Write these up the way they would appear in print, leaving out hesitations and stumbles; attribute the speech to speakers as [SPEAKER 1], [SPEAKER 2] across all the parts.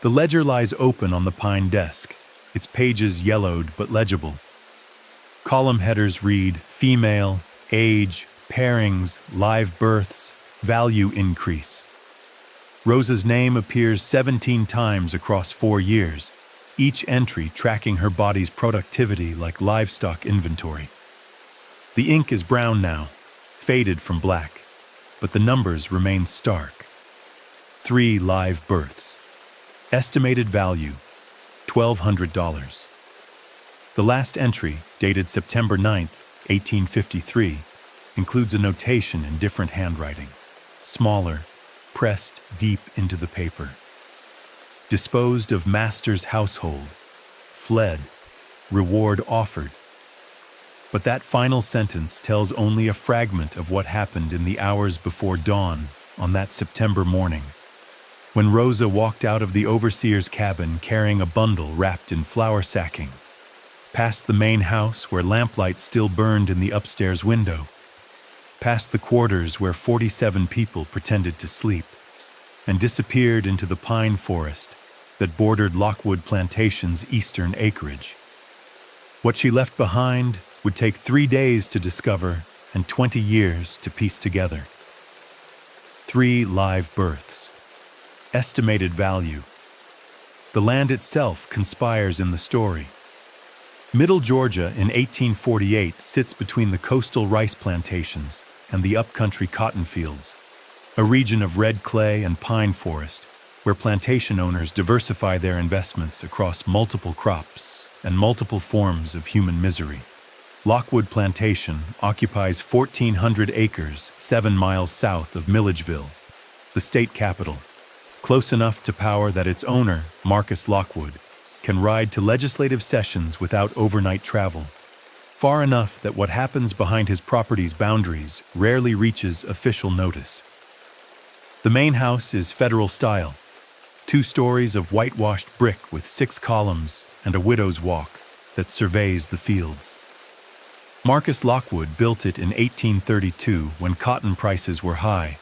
[SPEAKER 1] The ledger lies open on the pine desk, its pages yellowed but legible. Column headers read female, age, pairings, live births, value increase. Rosa's name appears 17 times across 4 years, each entry tracking her body's productivity like livestock inventory. The ink is brown now, faded from black, but the numbers remain stark. 3 live births. Estimated value, $1,200. The last entry, dated September 9, 1853, includes a notation in different handwriting, smaller, pressed deep into the paper. Disposed of master's household, fled, reward offered. But that final sentence tells only a fragment of what happened in the hours before dawn on that September morning, when Rosa walked out of the overseer's cabin carrying a bundle wrapped in flour sacking, past the main house where lamplight still burned in the upstairs window, past the quarters where 47 people pretended to sleep, and disappeared into the pine forest that bordered Lockwood Plantation's eastern acreage. What she left behind would take 3 days to discover and 20 years to piece together. 3 live births. Estimated value. The land itself conspires in the story. Middle Georgia in 1848 sits between the coastal rice plantations and the upcountry cotton fields, a region of red clay and pine forest where plantation owners diversify their investments across multiple crops and multiple forms of human misery. Lockwood Plantation occupies 1,400 acres 7 miles south of Milledgeville, the state capital, close enough to power that its owner, Marcus Lockwood, can ride to legislative sessions without overnight travel, far enough that what happens behind his property's boundaries rarely reaches official notice. The main house is federal style, 2 stories of whitewashed brick with 6 columns and a widow's walk that surveys the fields. Marcus Lockwood built it in 1832 when cotton prices were high,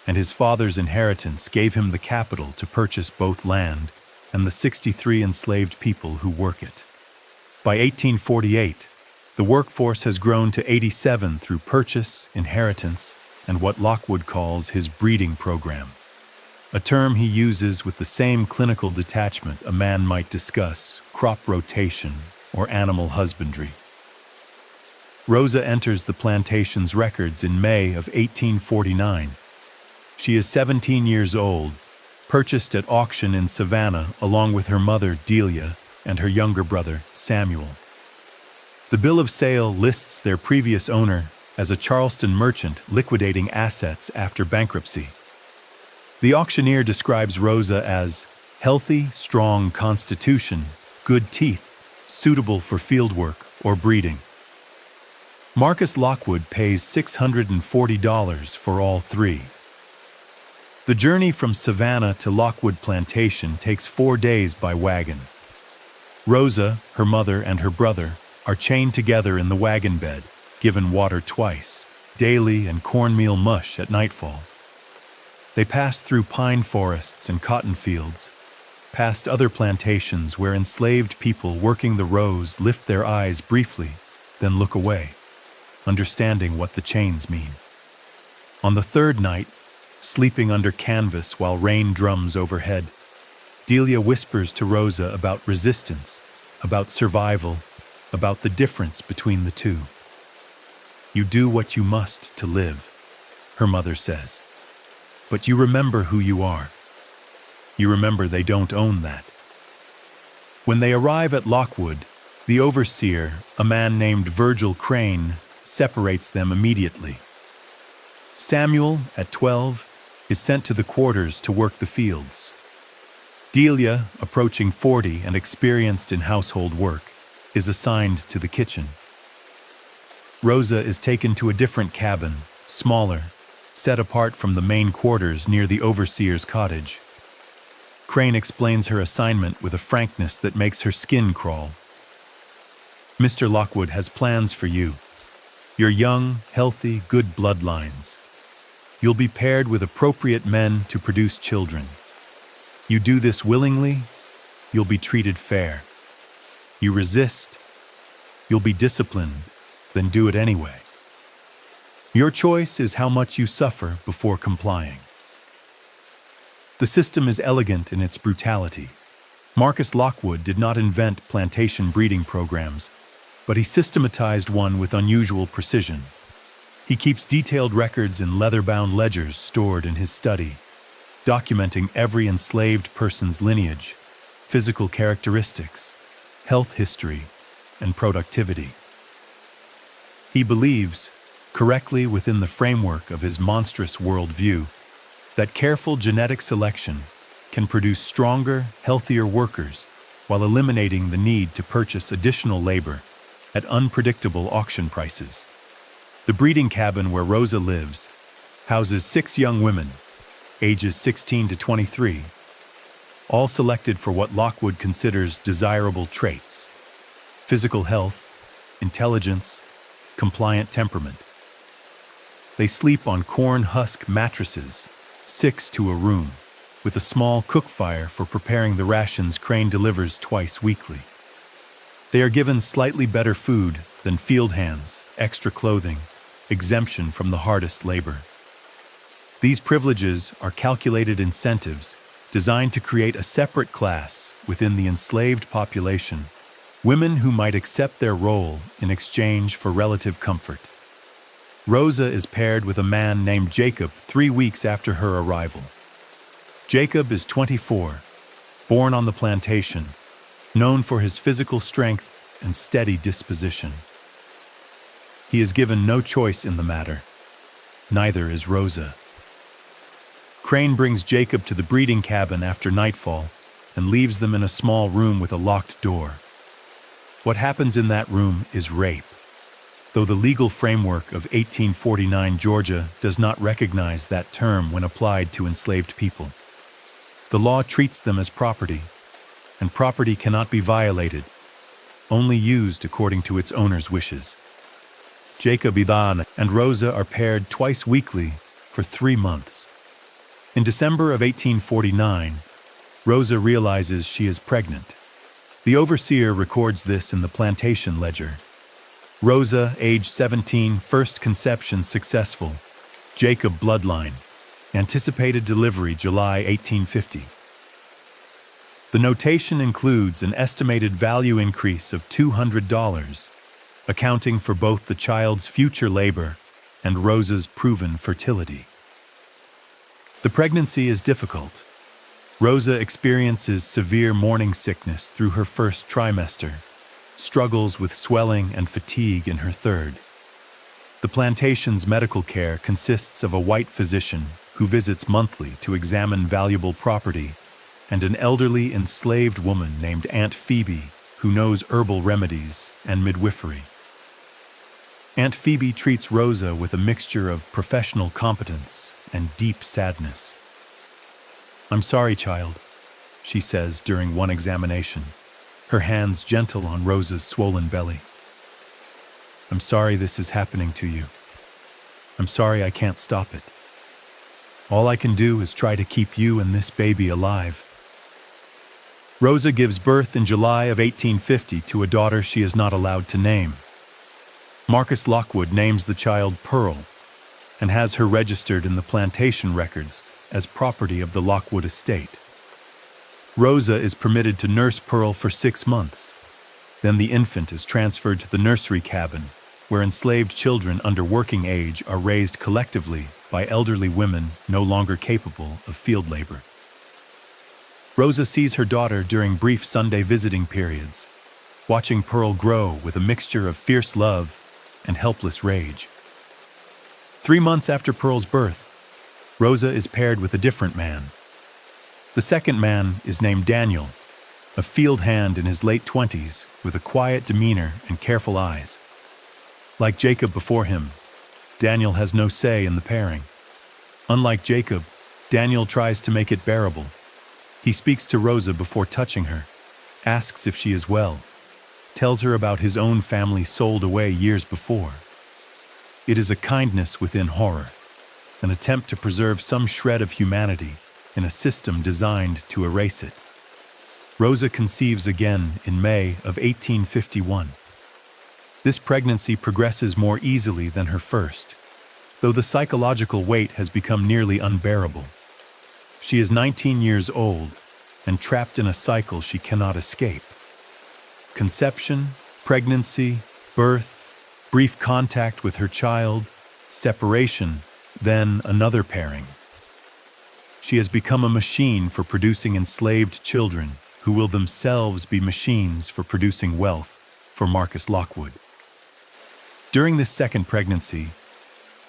[SPEAKER 1] and his father's inheritance gave him the capital to purchase both land and the 63 enslaved people who work it. By 1848, the workforce has grown to 87 through purchase, inheritance, and what Lockwood calls his breeding program, a term he uses with the same clinical detachment a man might discuss crop rotation or animal husbandry. Rosa enters the plantation's records in May of 1849. She is 17 years old, purchased at auction in Savannah along with her mother, Delia, and her younger brother, Samuel. The bill of sale lists their previous owner as a Charleston merchant liquidating assets after bankruptcy. The auctioneer describes Rosa as healthy, strong constitution, good teeth, suitable for fieldwork or breeding. Marcus Lockwood pays $640 for all 3. The journey from Savannah to Lockwood Plantation takes 4 days by wagon. Rosa, her mother, and her brother are chained together in the wagon bed, given water twice, daily and cornmeal mush at nightfall. They pass through pine forests and cotton fields, past other plantations where enslaved people working the rows lift their eyes briefly, then look away, understanding what the chains mean. On the 3rd night, sleeping under canvas while rain drums overhead, Delia whispers to Rosa about resistance, about survival, about the difference between the two. You do what you must to live, her mother says. But you remember who you are. You remember they don't own that. When they arrive at Lockwood, the overseer, a man named Virgil Crane, separates them immediately. Samuel, at 12, is sent to the quarters to work the fields. Delia, approaching 40 and experienced in household work, is assigned to the kitchen. Rosa is taken to a different cabin, smaller, set apart from the main quarters near the overseer's cottage. Crane explains her assignment with a frankness that makes her skin crawl. Mr. Lockwood has plans for you. You're young, healthy, good bloodlines. You'll be paired with appropriate men to produce children. You do this willingly, you'll be treated fair. You resist, you'll be disciplined, then do it anyway. Your choice is how much you suffer before complying. The system is elegant in its brutality. Marcus Lockwood did not invent plantation breeding programs, but he systematized one with unusual precision. He keeps detailed records in leather-bound ledgers stored in his study, documenting every enslaved person's lineage, physical characteristics, health history, and productivity. He believes, correctly within the framework of his monstrous worldview, that careful genetic selection can produce stronger, healthier workers while eliminating the need to purchase additional labor at unpredictable auction prices. The breeding cabin where Rosa lives houses 6 young women, ages 16 to 23, all selected for what Lockwood considers desirable traits: physical health, intelligence, compliant temperament. They sleep on corn husk mattresses, 6 to a room, with a small cook fire for preparing the rations Crane delivers twice weekly. They are given slightly better food than field hands, extra clothing, exemption from the hardest labor. These privileges are calculated incentives designed to create a separate class within the enslaved population, women who might accept their role in exchange for relative comfort. Rosa is paired with a man named Jacob 3 weeks after her arrival. Jacob is 24, born on the plantation, known for his physical strength and steady disposition. He is given no choice in the matter. Neither is Rosa. Crane brings Jacob to the breeding cabin after nightfall and leaves them in a small room with a locked door. What happens in that room is rape, though the legal framework of 1849 Georgia does not recognize that term when applied to enslaved people. The law treats them as property, and property cannot be violated, only used according to its owner's wishes. Jacob Idan and Rosa are paired twice weekly for 3 months. In December of 1849, Rosa realizes she is pregnant. The overseer records this in the plantation ledger. Rosa, age 17, first conception successful. Jacob bloodline. Anticipated delivery July 1850. The notation includes an estimated value increase of $200, accounting for both the child's future labor and Rosa's proven fertility. The pregnancy is difficult. Rosa experiences severe morning sickness through her first trimester, struggles with swelling and fatigue in her third. The plantation's medical care consists of a white physician who visits monthly to examine valuable property, and an elderly enslaved woman named Aunt Phoebe who knows herbal remedies and midwifery. Aunt Phoebe treats Rosa with a mixture of professional competence and deep sadness. "I'm sorry, child," she says during one examination, her hands gentle on Rosa's swollen belly. "I'm sorry this is happening to you. I'm sorry I can't stop it. All I can do is try to keep you and this baby alive." Rosa gives birth in July of 1850 to a daughter she is not allowed to name. Marcus Lockwood names the child Pearl and has her registered in the plantation records as property of the Lockwood estate. Rosa is permitted to nurse Pearl for 6 months. Then the infant is transferred to the nursery cabin, where enslaved children under working age are raised collectively by elderly women no longer capable of field labor. Rosa sees her daughter during brief Sunday visiting periods, watching Pearl grow with a mixture of fierce love and helpless rage. 3 months after Pearl's birth, Rosa is paired with a different man. The second man is named Daniel, a field hand in his late 20s with a quiet demeanor and careful eyes. Like Jacob before him, Daniel has no say in the pairing. Unlike Jacob, Daniel tries to make it bearable. He speaks to Rosa before touching her, asks if she is well, tells her about his own family sold away years before. It is a kindness within horror, an attempt to preserve some shred of humanity in a system designed to erase it. Rosa conceives again in May of 1851. This pregnancy progresses more easily than her first, though the psychological weight has become nearly unbearable. She is 19 years old and trapped in a cycle she cannot escape. Conception, pregnancy, birth, brief contact with her child, separation, then another pairing. She has become a machine for producing enslaved children who will themselves be machines for producing wealth for Marcus Lockwood. During this second pregnancy,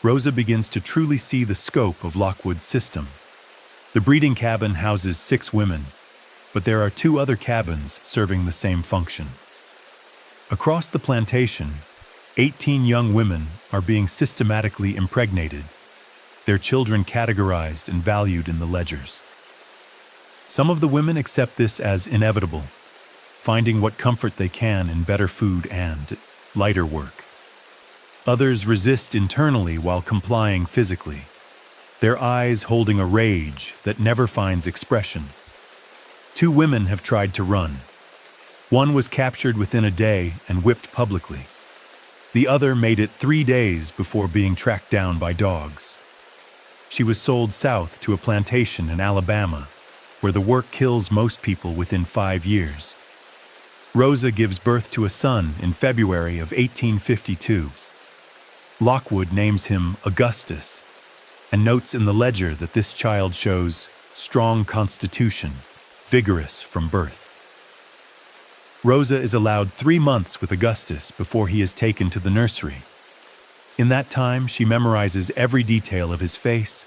[SPEAKER 1] Rosa begins to truly see the scope of Lockwood's system. The breeding cabin houses 6 women, but there are 2 other cabins serving the same function. Across the plantation, 18 young women are being systematically impregnated, their children categorized and valued in the ledgers. Some of the women accept this as inevitable, finding what comfort they can in better food and lighter work. Others resist internally while complying physically, their eyes holding a rage that never finds expression. 2 women have tried to run. One was captured within a day and whipped publicly. The other made it 3 days before being tracked down by dogs. She was sold south to a plantation in Alabama, where the work kills most people within 5 years. Rosa gives birth to a son in February of 1852. Lockwood names him Augustus and notes in the ledger that this child shows strong constitution, vigorous from birth. Rosa is allowed 3 months with Augustus before he is taken to the nursery. In that time, she memorizes every detail of his face,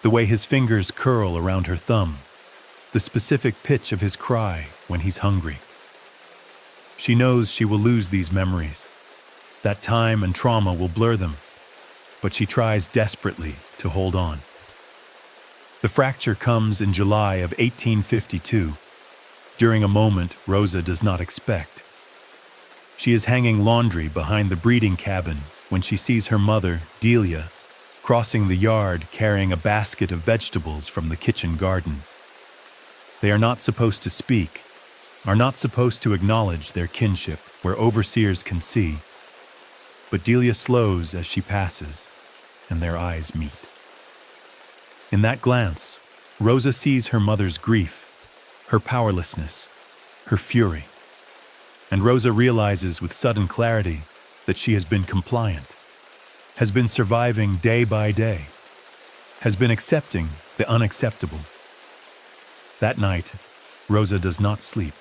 [SPEAKER 1] the way his fingers curl around her thumb, the specific pitch of his cry when he's hungry. She knows she will lose these memories. That time and trauma will blur them, but she tries desperately to hold on. The fracture comes in July of 1852, during a moment Rosa does not expect. She is hanging laundry behind the breeding cabin when she sees her mother, Delia, crossing the yard carrying a basket of vegetables from the kitchen garden. They are not supposed to speak, are not supposed to acknowledge their kinship where overseers can see. But Delia slows as she passes, and their eyes meet. In that glance, Rosa sees her mother's grief, her powerlessness, her fury. And Rosa realizes with sudden clarity that she has been compliant, has been surviving day by day, has been accepting the unacceptable. That night, Rosa does not sleep.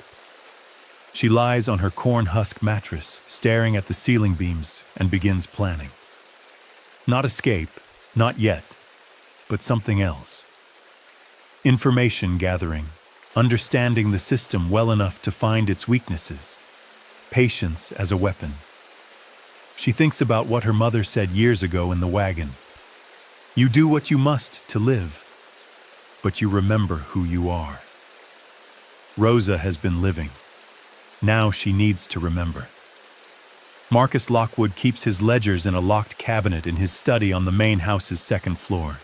[SPEAKER 1] She lies on her corn husk mattress, staring at the ceiling beams, and begins planning. Not escape, not yet, but something else. Information gathering, understanding the system well enough to find its weaknesses, patience as a weapon. She thinks about what her mother said years ago in the wagon. You do what you must to live, but you remember who you are. Rosa has been living. Now she needs to remember. Marcus Lockwood keeps his ledgers in a locked cabinet in his study on the main house's 2nd floor.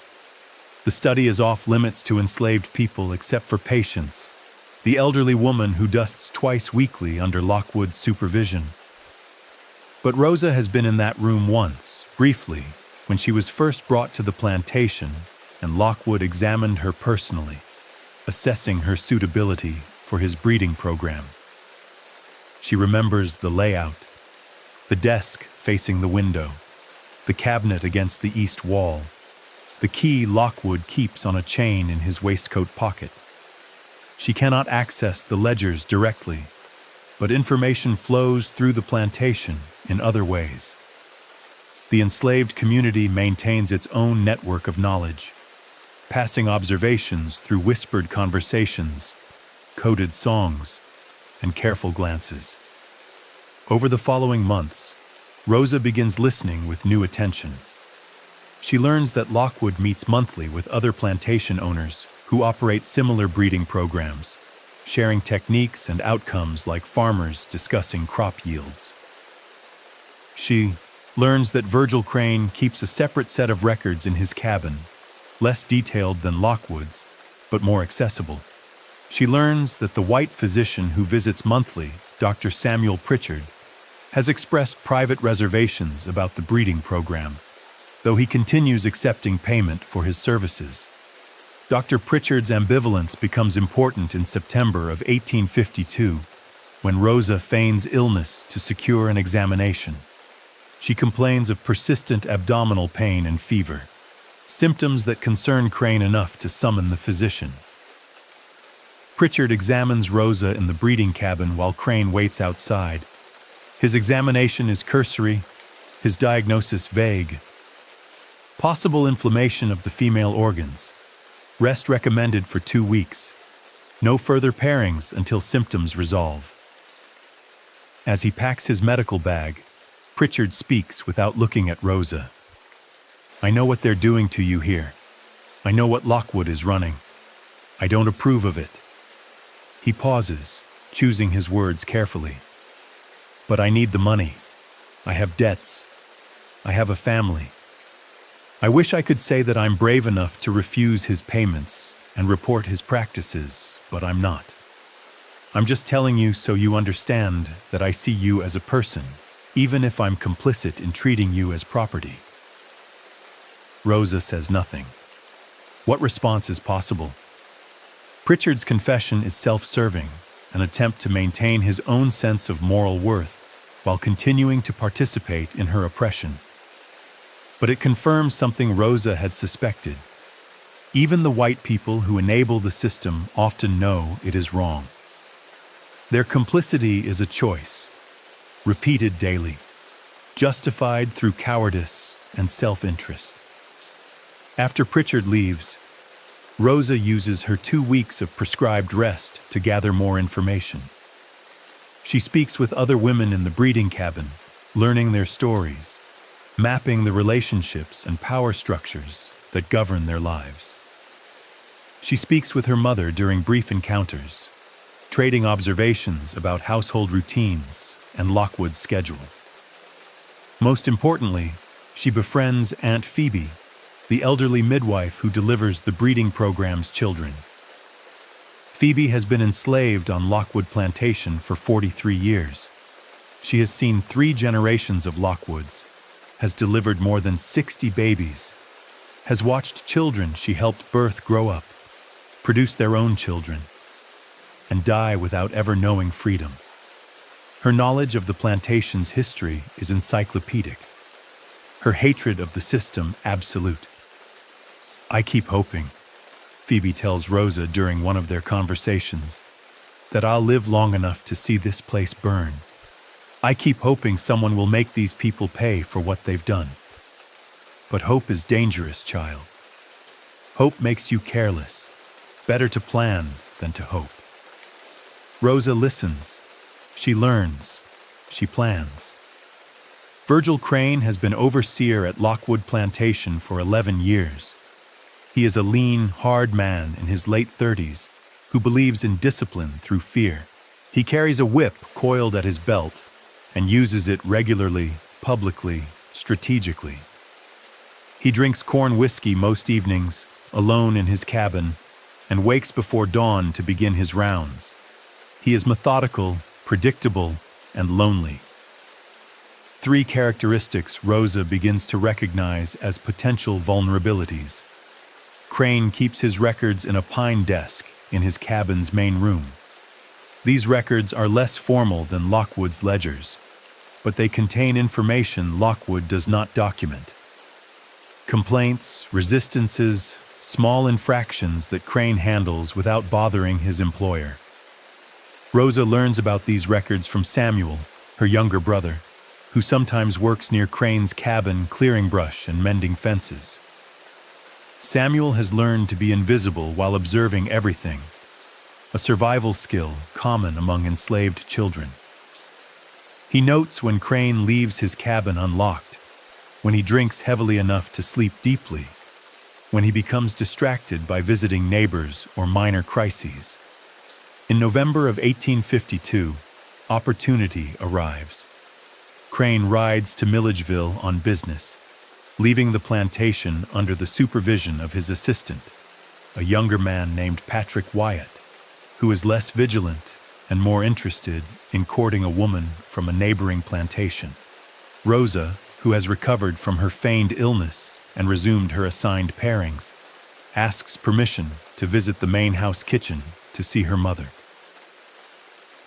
[SPEAKER 1] The study is off limits to enslaved people except for Patience, the elderly woman who dusts twice weekly under Lockwood's supervision. But Rosa has been in that room once, briefly, when she was first brought to the plantation and Lockwood examined her personally, assessing her suitability for his breeding program. She remembers the layout, the desk facing the window, the cabinet against the east wall, the key Lockwood keeps on a chain in his waistcoat pocket. She cannot access the ledgers directly, but information flows through the plantation in other ways. The enslaved community maintains its own network of knowledge, passing observations through whispered conversations, coded songs, and careful glances. Over the following months, Rosa begins listening with new attention. She learns that Lockwood meets monthly with other plantation owners who operate similar breeding programs, sharing techniques and outcomes like farmers discussing crop yields. She learns that Virgil Crane keeps a separate set of records in his cabin, less detailed than Lockwood's, but more accessible. She learns that the white physician who visits monthly, Dr. Samuel Pritchard, has expressed private reservations about the breeding program, though he continues accepting payment for his services. Dr. Pritchard's ambivalence becomes important in September of 1852, when Rosa feigns illness to secure an examination. She complains of persistent abdominal pain and fever, symptoms that concern Crane enough to summon the physician. Pritchard examines Rosa in the breeding cabin while Crane waits outside. His examination is cursory, his diagnosis vague. Possible inflammation of the female organs. Rest recommended for 2 weeks. No further pairings until symptoms resolve. As he packs his medical bag, Pritchard speaks without looking at Rosa. "I know what they're doing to you here. I know what Lockwood is running. I don't approve of it." He pauses, choosing his words carefully. "But I need the money. I have debts. I have a family. I wish I could say that I'm brave enough to refuse his payments and report his practices, but I'm not. I'm just telling you so you understand that I see you as a person, even if I'm complicit in treating you as property." Rosa says nothing. What response is possible? Pritchard's confession is self-serving, an attempt to maintain his own sense of moral worth while continuing to participate in her oppression. But it confirms something Rosa had suspected. Even the white people who enable the system often know it is wrong. Their complicity is a choice, repeated daily, justified through cowardice and self-interest. After Pritchard leaves, Rosa uses her 2 weeks of prescribed rest to gather more information. She speaks with other women in the breeding cabin, learning their stories, mapping the relationships and power structures that govern their lives. She speaks with her mother during brief encounters, trading observations about household routines and Lockwood's schedule. Most importantly, she befriends Aunt Phoebe, the elderly midwife who delivers the breeding program's children. Phoebe has been enslaved on Lockwood Plantation for 43 years. She has seen 3 generations of Lockwoods, has delivered more than 60 babies, has watched children she helped birth grow up, produce their own children, and die without ever knowing freedom. Her knowledge of the plantation's history is encyclopedic. Her hatred of the system absolute. "I keep hoping," Phoebe tells Rosa during one of their conversations, "that I'll live long enough to see this place burn. I keep hoping someone will make these people pay for what they've done." But hope is dangerous, child. Hope makes you careless. Better to plan than to hope. Rosa listens. She learns. She plans. Virgil Crane has been overseer at Lockwood Plantation for 11 years. He is a lean, hard man in his late 30s who believes in discipline through fear. He carries a whip coiled at his belt and uses it regularly, publicly, strategically. He drinks corn whiskey most evenings, alone in his cabin, and wakes before dawn to begin his rounds. He is methodical, predictable, and lonely. 3 characteristics Rosa begins to recognize as potential vulnerabilities. Crane keeps his records in a pine desk in his cabin's main room. These records are less formal than Lockwood's ledgers, but they contain information Lockwood does not document. Complaints, resistances, small infractions that Crane handles without bothering his employer. Rosa learns about these records from Samuel, her younger brother, who sometimes works near Crane's cabin clearing brush and mending fences. Samuel has learned to be invisible while observing everything, a survival skill common among enslaved children. He notes when Crane leaves his cabin unlocked, when he drinks heavily enough to sleep deeply, when he becomes distracted by visiting neighbors or minor crises. In November of 1852, opportunity arrives. Crane rides to Milledgeville on business, leaving the plantation under the supervision of his assistant. a younger man named Patrick Wyatt, who is less vigilant and more interested in courting a woman from a neighboring plantation. Rosa, who has recovered from her feigned illness and resumed her assigned pairings, asks permission to visit the main house kitchen to see her mother.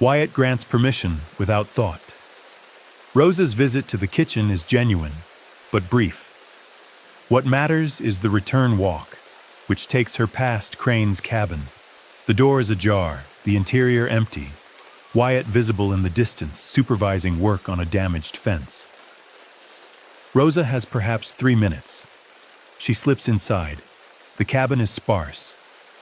[SPEAKER 1] Wyatt grants permission without thought. Rosa's visit to the kitchen is genuine, but brief. What matters is the return walk, which takes her past Crane's cabin. The door is ajar, the interior empty, Wyatt visible in the distance, supervising work on a damaged fence. Rosa has perhaps 3 minutes. She slips inside. The cabin is sparse.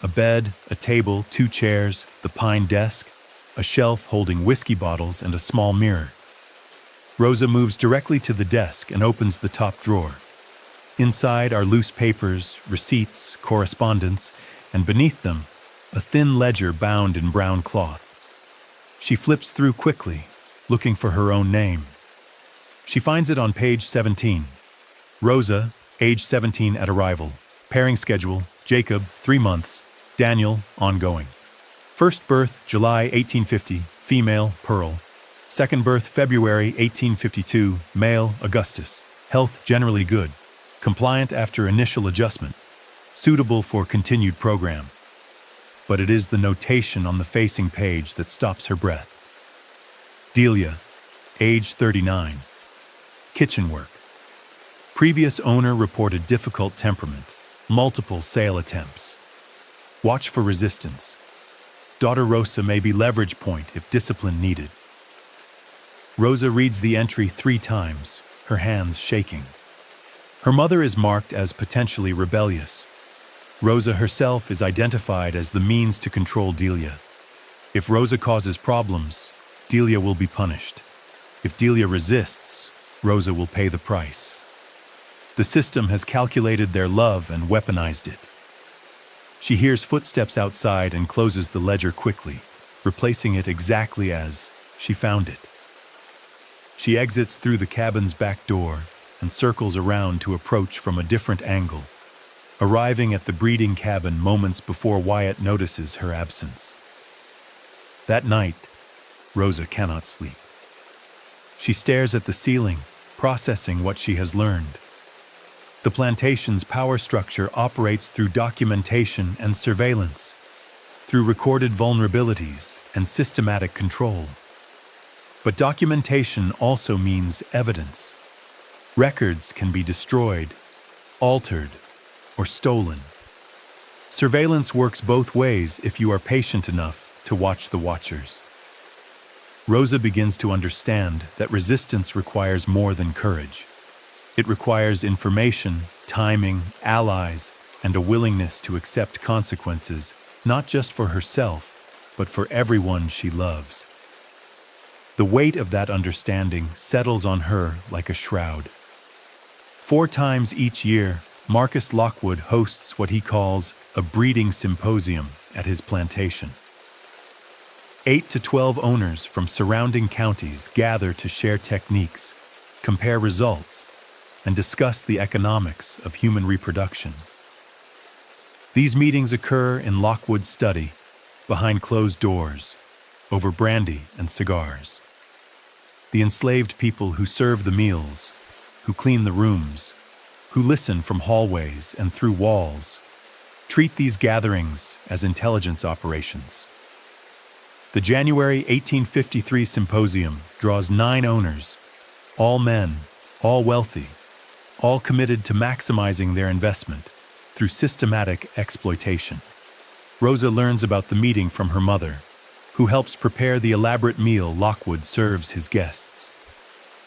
[SPEAKER 1] A bed, a table, 2 chairs, the pine desk, a shelf holding whiskey bottles and a small mirror. Rosa moves directly to the desk and opens the top drawer. Inside are loose papers, receipts, correspondence, and beneath them, a thin ledger bound in brown cloth. She flips through quickly, looking for her own name. She finds it on page 17. Rosa, age 17 at arrival. Pairing schedule, Jacob, 3 months. Daniel, ongoing. First birth, July 1850, female, Pearl. Second birth, February 1852, male, Augustus. Health generally good. Compliant after initial adjustment. Suitable for continued program. But it is the notation on the facing page that stops her breath. Delia, age 39. Kitchen work. Previous owner reported difficult temperament, multiple sale attempts. Watch for resistance. Daughter Rosa may be leverage point if discipline needed. Rosa reads the entry 3 times, her hands shaking. Her mother is marked as potentially rebellious. Rosa herself is identified as the means to control Delia. If Rosa causes problems, Delia will be punished. If Delia resists, Rosa will pay the price. The system has calculated their love and weaponized it. She hears footsteps outside and closes the ledger quickly, replacing it exactly as she found it. She exits through the cabin's back door and circles around to approach from a different angle, arriving at the breeding cabin moments before Wyatt notices her absence. That night, Rosa cannot sleep. She stares at the ceiling, processing what she has learned. The plantation's power structure operates through documentation and surveillance, through recorded vulnerabilities and systematic control. But documentation also means evidence. Records can be destroyed, altered, or stolen. Surveillance works both ways if you are patient enough to watch the watchers. Rosa begins to understand that resistance requires more than courage. It requires information, timing, allies, and a willingness to accept consequences, not just for herself, but for everyone she loves. The weight of that understanding settles on her like a shroud. 4 times each year, Marcus Lockwood hosts what he calls a breeding symposium at his plantation. 8 to 12 owners from surrounding counties gather to share techniques, compare results, and discuss the economics of human reproduction. These meetings occur in Lockwood's study, behind closed doors, over brandy and cigars. The enslaved people who serve the meals, who clean the rooms, who listen from hallways and through walls, treat these gatherings as intelligence operations. The January 1853 symposium draws 9 owners, all men, all wealthy, all committed to maximizing their investment through systematic exploitation. Rosa learns about the meeting from her mother, who helps prepare the elaborate meal Lockwood serves his guests.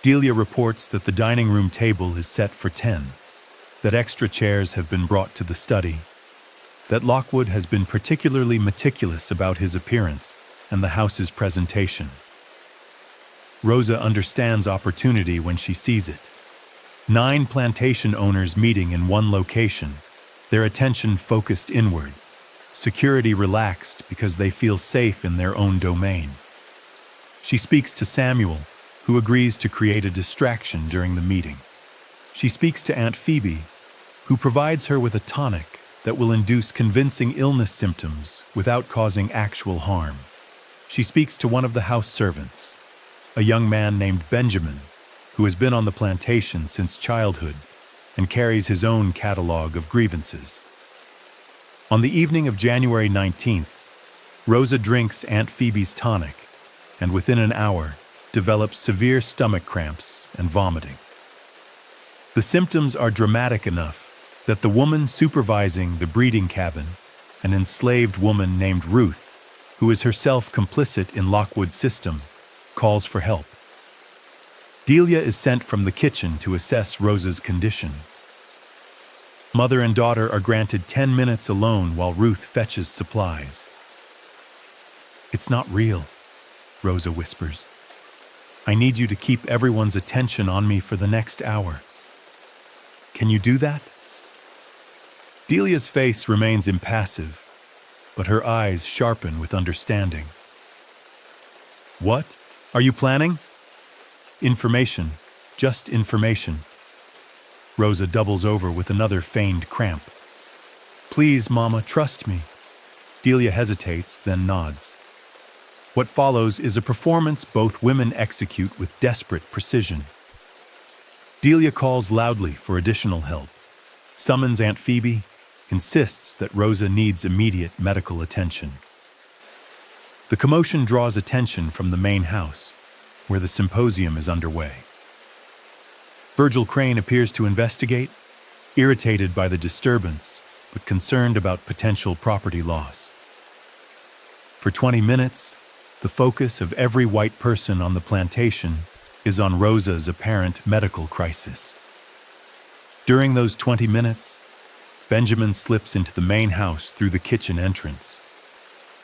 [SPEAKER 1] Delia reports that the dining room table is set for 10, that extra chairs have been brought to the study, that Lockwood has been particularly meticulous about his appearance and the house's presentation. Rosa understands opportunity when she sees it. 9 plantation owners meeting in one location, their attention focused inward, security relaxed because they feel safe in their own domain. She speaks to Samuel, who agrees to create a distraction during the meeting. She speaks to Aunt Phoebe, who provides her with a tonic that will induce convincing illness symptoms without causing actual harm. She speaks to one of the house servants, a young man named Benjamin, who has been on the plantation since childhood and carries his own catalog of grievances. On the evening of January 19th, Rosa drinks Aunt Phoebe's tonic and within an hour develops severe stomach cramps and vomiting. The symptoms are dramatic enough that the woman supervising the breeding cabin, an enslaved woman named Ruth, who is herself complicit in Lockwood's system, calls for help. Delia is sent from the kitchen to assess Rosa's condition. Mother and daughter are granted 10 minutes alone while Ruth fetches supplies. "It's not real," Rosa whispers. "I need you to keep everyone's attention on me for the next hour. Can you do that?" Delia's face remains impassive, but her eyes sharpen with understanding. "What? Are you planning?" "Information. Just information." Rosa doubles over with another feigned cramp. "Please, Mama, trust me." Delia hesitates, then nods. What follows is a performance both women execute with desperate precision. Delia calls loudly for additional help, summons Aunt Phoebe, insists that Rosa needs immediate medical attention. The commotion draws attention from the main house, where the symposium is underway. Virgil Crane appears to investigate, irritated by the disturbance, but concerned about potential property loss. For 20 minutes, the focus of every white person on the plantation is on Rosa's apparent medical crisis. During those 20 minutes, Benjamin slips into the main house through the kitchen entrance.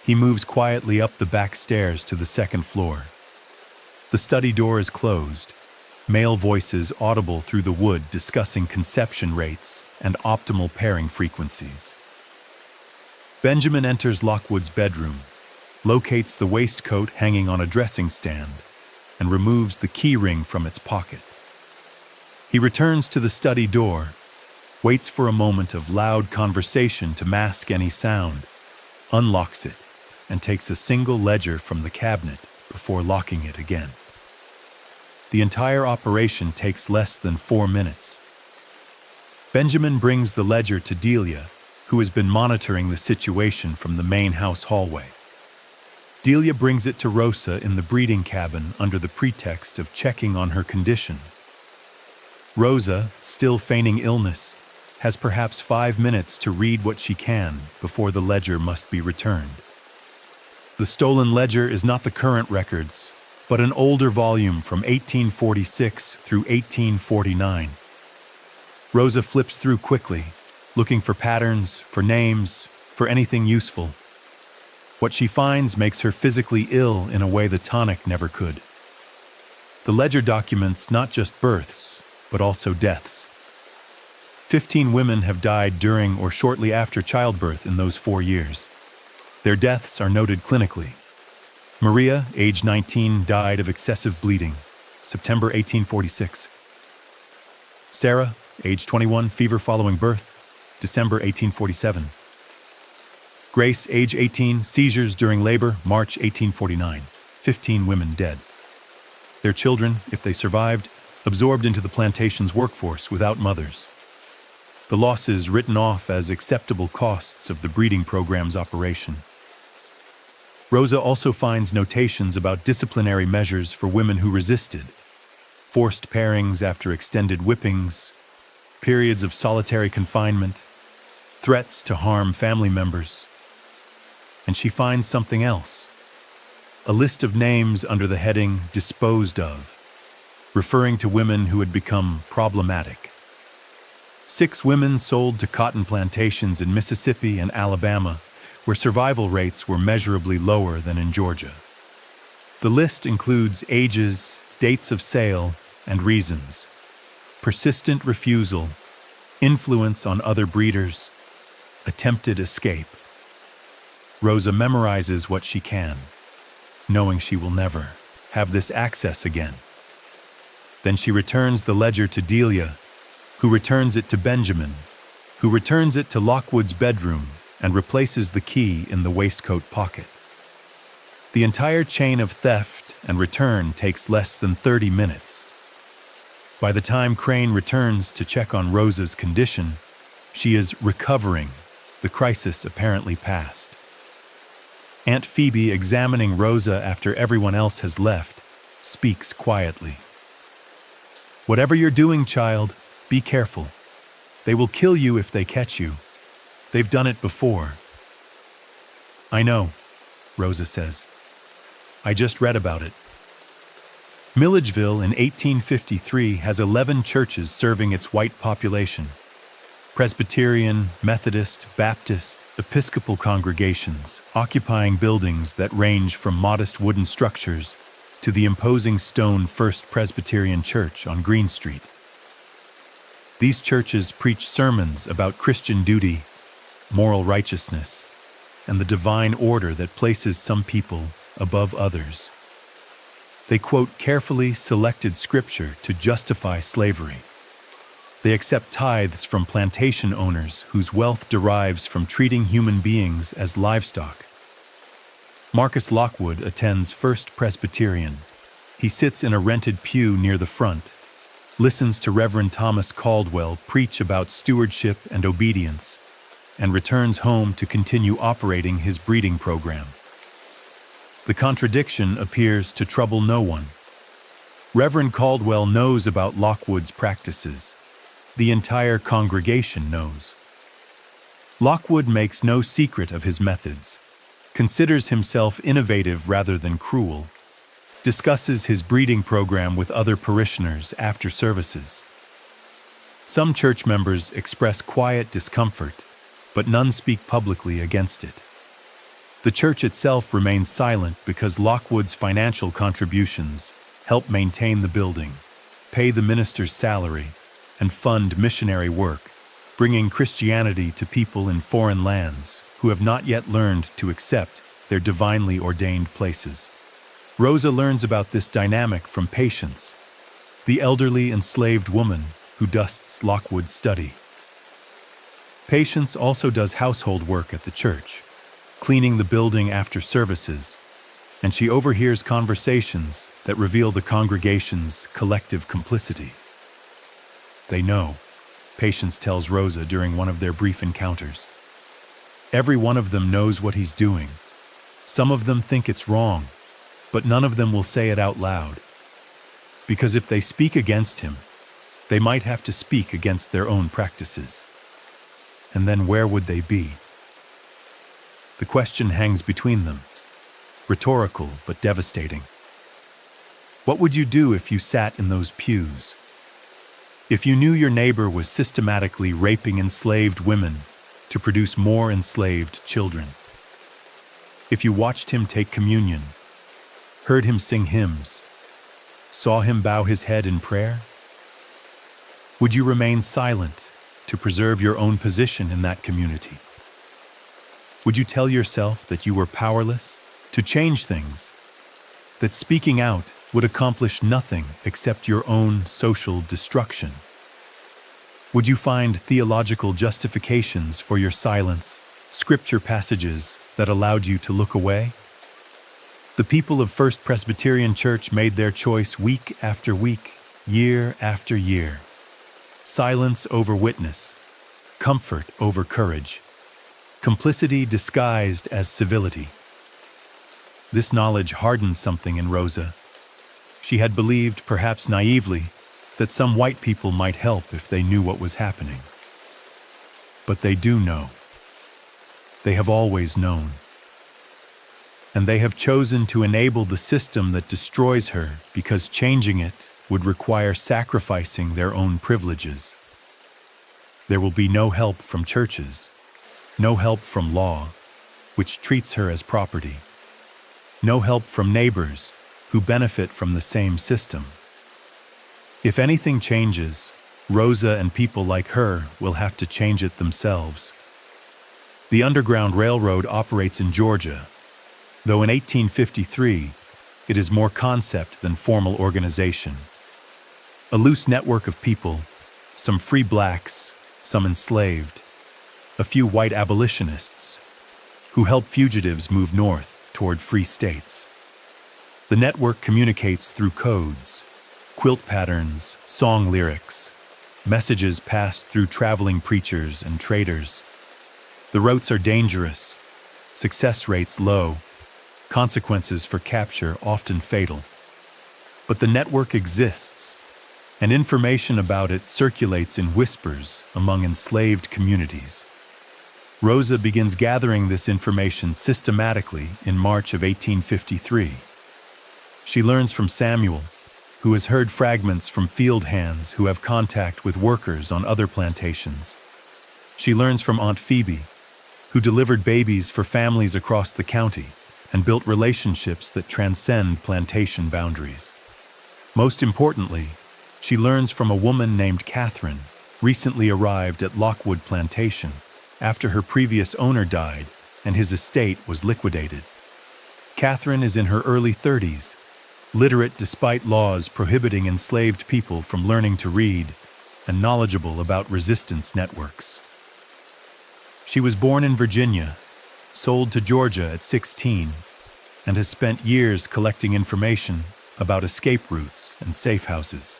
[SPEAKER 1] He moves quietly up the back stairs to the second floor. The study door is closed, male voices audible through the wood discussing conception rates and optimal pairing frequencies. Benjamin enters Lockwood's bedroom, locates the waistcoat hanging on a dressing stand, and removes the key ring from its pocket. He returns to the study door, waits for a moment of loud conversation to mask any sound, unlocks it, and takes a single ledger from the cabinet before locking it again. The entire operation takes less than 4 minutes. Benjamin brings the ledger to Delia, who has been monitoring the situation from the main house hallway. Delia brings it to Rosa in the breeding cabin under the pretext of checking on her condition. Rosa, still feigning illness, has perhaps 5 minutes to read what she can before the ledger must be returned. The stolen ledger is not the current records, but an older volume from 1846 through 1849. Rosa flips through quickly, looking for patterns, for names, for anything useful. What she finds makes her physically ill in a way the tonic never could. The ledger documents not just births, but also deaths. 15 women have died during or shortly after childbirth in those 4 years. Their deaths are noted clinically. Maria, age 19, died of excessive bleeding, September 1846. Sarah, age 21, fever following birth, December 1847. Grace, age 18, seizures during labor, March 1849. 15 women dead. Their children, if they survived, absorbed into the plantation's workforce without mothers. The losses written off as acceptable costs of the breeding program's operation. Rosa also finds notations about disciplinary measures for women who resisted, forced pairings after extended whippings, periods of solitary confinement, threats to harm family members. And she finds something else, a list of names under the heading "disposed of," referring to women who had become problematic. 6 women sold to cotton plantations in Mississippi and Alabama, where survival rates were measurably lower than in Georgia. The list includes ages, dates of sale, and reasons: persistent refusal, influence on other breeders, attempted escape. Rosa memorizes what she can, knowing she will never have this access again. Then she returns the ledger to Delia, who returns it to Benjamin, who returns it to Lockwood's bedroom and replaces the key in the waistcoat pocket. The entire chain of theft and return takes less than 30 minutes. By the time Crane returns to check on Rosa's condition, she is recovering, the crisis apparently past. Aunt Phoebe, examining Rosa after everyone else has left, speaks quietly. "Whatever you're doing, child, be careful. They will kill you if they catch you. They've done it before." "I know," Rosa says. "I just read about it." Milledgeville in 1853 has 11 churches serving its white population. Presbyterian, Methodist, Baptist, Episcopal congregations occupying buildings that range from modest wooden structures to the imposing stone First Presbyterian Church on Green Street. These churches preach sermons about Christian duty, moral righteousness, and the divine order that places some people above others. They quote carefully selected scripture to justify slavery. They accept tithes from plantation owners whose wealth derives from treating human beings as livestock. Marcus Lockwood attends First Presbyterian. He sits in a rented pew near the front, listens to Reverend Thomas Caldwell preach about stewardship and obedience, and returns home to continue operating his breeding program. The contradiction appears to trouble no one. Reverend Caldwell knows about Lockwood's practices. The entire congregation knows. Lockwood makes no secret of his methods, considers himself innovative rather than cruel, discusses his breeding program with other parishioners after services. Some church members express quiet discomfort, but none speak publicly against it. The church itself remains silent because Lockwood's financial contributions help maintain the building, pay the minister's salary, and fund missionary work, bringing Christianity to people in foreign lands who have not yet learned to accept their divinely ordained places. Rosa learns about this dynamic from Patience, the elderly enslaved woman who dusts Lockwood's study. Patience also does household work at the church, cleaning the building after services, and she overhears conversations that reveal the congregation's collective complicity. "They know," Patience tells Rosa during one of their brief encounters. "Every one of them knows what he's doing. Some of them think it's wrong, but none of them will say it out loud. Because if they speak against him, they might have to speak against their own practices. And then where would they be?" The question hangs between them, rhetorical but devastating. What would you do if you sat in those pews? If you knew your neighbor was systematically raping enslaved women to produce more enslaved children? If you watched him take communion, heard him sing hymns, saw him bow his head in prayer? Would you remain silent to preserve your own position in that community? Would you tell yourself that you were powerless to change things, that speaking out would accomplish nothing except your own social destruction? Would you find theological justifications for your silence, scripture passages that allowed you to look away? The people of First Presbyterian Church made their choice week after week, year after year. Silence over witness, comfort over courage, complicity disguised as civility. This knowledge hardened something in Rosa. She had believed, perhaps naively, that some white people might help if they knew what was happening. But they do know. They have always known. And they have chosen to enable the system that destroys her because changing it would require sacrificing their own privileges. There will be no help from churches, no help from law, which treats her as property, no help from neighbors who benefit from the same system. If anything changes, Rosa and people like her will have to change it themselves. The Underground Railroad operates in Georgia, though in 1853, it is more concept than formal organization. A loose network of people, some free blacks, some enslaved, a few white abolitionists, who help fugitives move north toward free states. The network communicates through codes, quilt patterns, song lyrics, messages passed through traveling preachers and traders. The routes are dangerous, success rates low, consequences for capture often fatal. But the network exists, and information about it circulates in whispers among enslaved communities. Rosa begins gathering this information systematically in March of 1853. She learns from Samuel, who has heard fragments from field hands who have contact with workers on other plantations. She learns from Aunt Phoebe, who delivered babies for families across the county and built relationships that transcend plantation boundaries. Most importantly, she learns from a woman named Catherine, recently arrived at Lockwood Plantation after her previous owner died and his estate was liquidated. Catherine is in her early 30s, literate despite laws prohibiting enslaved people from learning to read, and knowledgeable about resistance networks. She was born in Virginia, sold to Georgia at 16, and has spent years collecting information about escape routes and safe houses.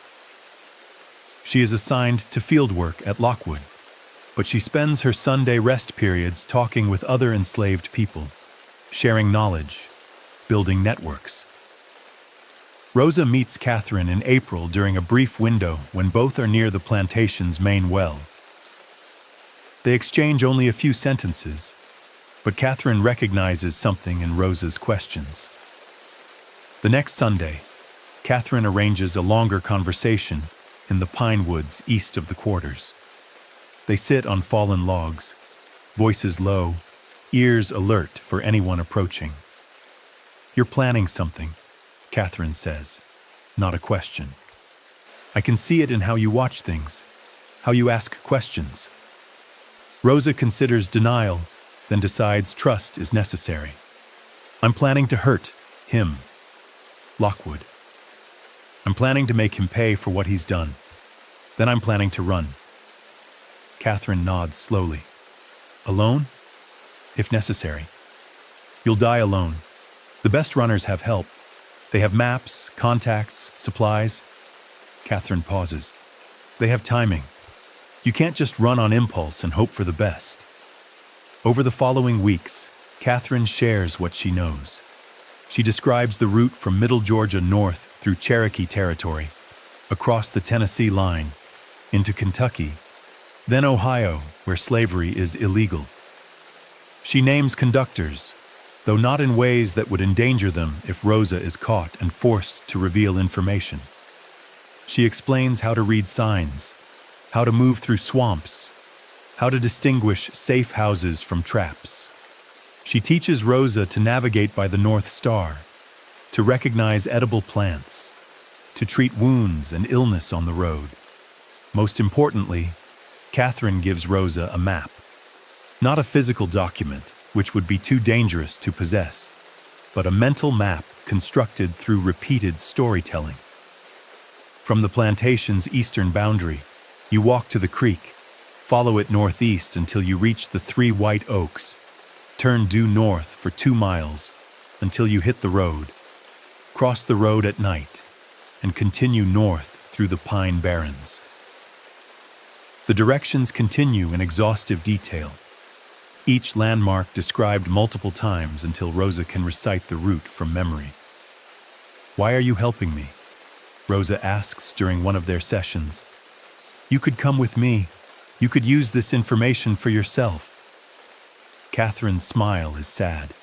[SPEAKER 1] She is assigned to fieldwork at Lockwood, but she spends her Sunday rest periods talking with other enslaved people, sharing knowledge, building networks. Rosa meets Catherine in April during a brief window when both are near the plantation's main well. They exchange only a few sentences, but Catherine recognizes something in Rosa's questions. The next Sunday, Catherine arranges a longer conversation in the pine woods east of the quarters. They sit on fallen logs, voices low, ears alert for anyone approaching. "You're planning something," Catherine says, not a question. "I can see it in how you watch things, how you ask questions." Rosa considers denial, then decides trust is necessary. "I'm planning to hurt him, Lockwood. I'm planning to make him pay for what he's done. Then I'm planning to run." Catherine nods slowly. "Alone? If necessary. You'll die alone. The best runners have help. They have maps, contacts, supplies." Catherine pauses. "They have timing. You can't just run on impulse and hope for the best." Over the following weeks, Catherine shares what she knows. She describes the route from Middle Georgia north through Cherokee territory, across the Tennessee line, into Kentucky, then Ohio, where slavery is illegal. She names conductors, though not in ways that would endanger them if Rosa is caught and forced to reveal information. She explains how to read signs, how to move through swamps, how to distinguish safe houses from traps. She teaches Rosa to navigate by the North Star, to recognize edible plants, to treat wounds and illness on the road. Most importantly, Catherine gives Rosa a map. Not a physical document, which would be too dangerous to possess, but a mental map constructed through repeated storytelling. From the plantation's eastern boundary, you walk to the creek, follow it northeast until you reach the 3 white oaks, turn due north for 2 miles until you hit the road, cross the road at night, and continue north through the pine barrens. The directions continue in exhaustive detail, each landmark described multiple times until Rosa can recite the route from memory. "Why are you helping me?" Rosa asks during one of their sessions. "You could come with me. You could use this information for yourself." Catherine's smile is sad.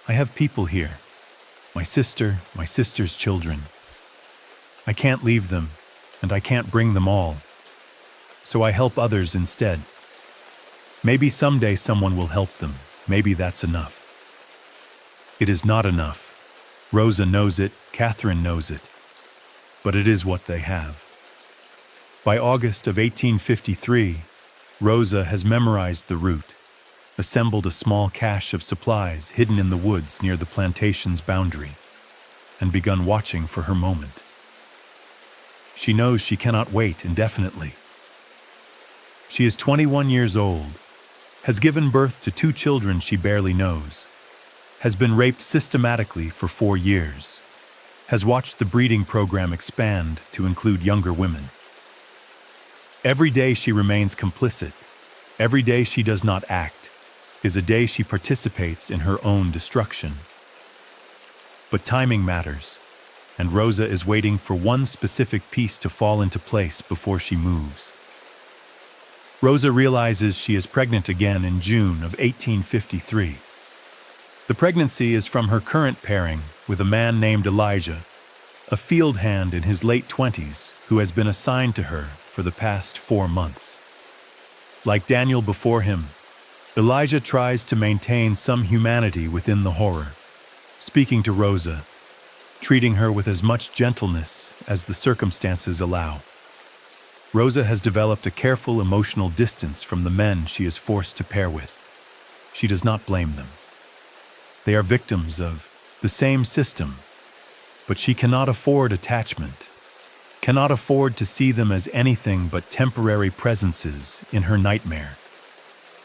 [SPEAKER 1] "I have people here. My sister, my sister's children. I can't leave them, and I can't bring them all. So I help others instead. Maybe someday someone will help them. Maybe that's enough." It is not enough. Rosa knows it, Catherine knows it. But it is what they have. By August of 1853, Rosa has memorized the route, assembled a small cache of supplies hidden in the woods near the plantation's boundary, and begun watching for her moment. She knows she cannot wait indefinitely. She is 21 years old, has given birth to 2 children she barely knows, has been raped systematically for 4 years, has watched the breeding program expand to include younger women. Every day she remains complicit, every day she does not act, is a day she participates in her own destruction. But timing matters, and Rosa is waiting for one specific piece to fall into place before she moves. Rosa realizes she is pregnant again in June of 1853. The pregnancy is from her current pairing with a man named Elijah, a field hand in his late 20s who has been assigned to her for the past 4 months. Like Daniel before him, Elijah tries to maintain some humanity within the horror, speaking to Rosa, treating her with as much gentleness as the circumstances allow. Rosa has developed a careful emotional distance from the men she is forced to pair with. She does not blame them. They are victims of the same system, but she cannot afford attachment, cannot afford to see them as anything but temporary presences in her nightmare.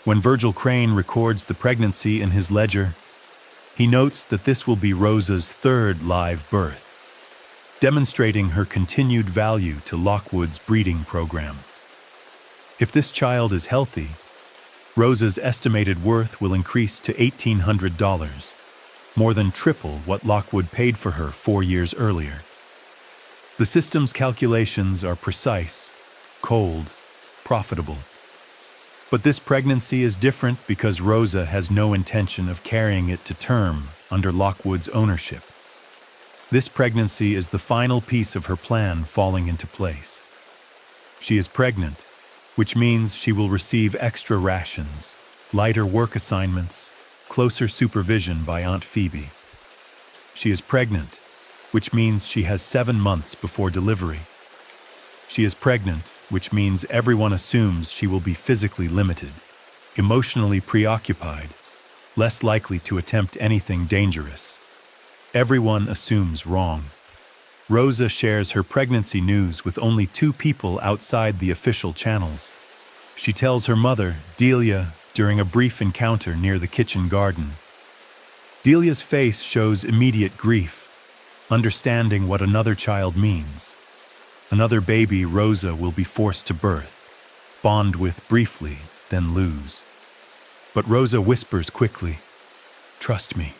[SPEAKER 1] When Virgil Crane records the pregnancy in his ledger, he notes that this will be Rosa's 3rd live birth, demonstrating her continued value to Lockwood's breeding program. If this child is healthy, Rosa's estimated worth will increase to $1,800, more than triple what Lockwood paid for her 4 years earlier. The system's calculations are precise, cold, profitable. But this pregnancy is different because Rosa has no intention of carrying it to term under Lockwood's ownership. This pregnancy is the final piece of her plan falling into place. She is pregnant, which means she will receive extra rations, lighter work assignments, closer supervision by Aunt Phoebe. She is pregnant, which means she has 7 months before delivery. She is pregnant, which means everyone assumes she will be physically limited, emotionally preoccupied, less likely to attempt anything dangerous. Everyone assumes wrong. Rosa shares her pregnancy news with only 2 people outside the official channels. She tells her mother, Delia, during a brief encounter near the kitchen garden. Delia's face shows immediate grief, understanding what another child means. Another baby Rosa will be forced to birth, bond with briefly, then lose. But Rosa whispers quickly, "Trust me.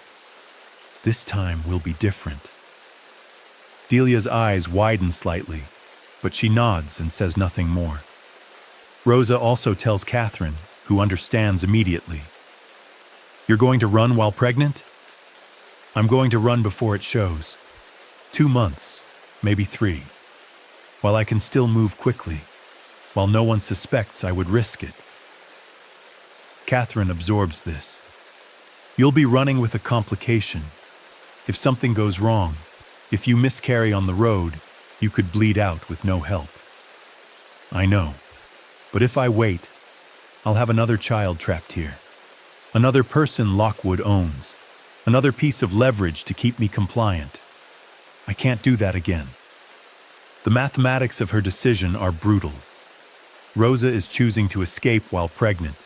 [SPEAKER 1] This time will be different." Delia's eyes widen slightly, but she nods and says nothing more. Rosa also tells Catherine, who understands immediately. "You're going to run while pregnant?" "I'm going to run before it shows. 2 months, maybe 3. While I can still move quickly, while no one suspects I would risk it." Catherine absorbs this. "You'll be running with a complication. If something goes wrong, if you miscarry on the road, you could bleed out with no help." "I know. But if I wait, I'll have another child trapped here. Another person Lockwood owns. Another piece of leverage to keep me compliant. I can't do that again." The mathematics of her decision are brutal. Rosa is choosing to escape while pregnant,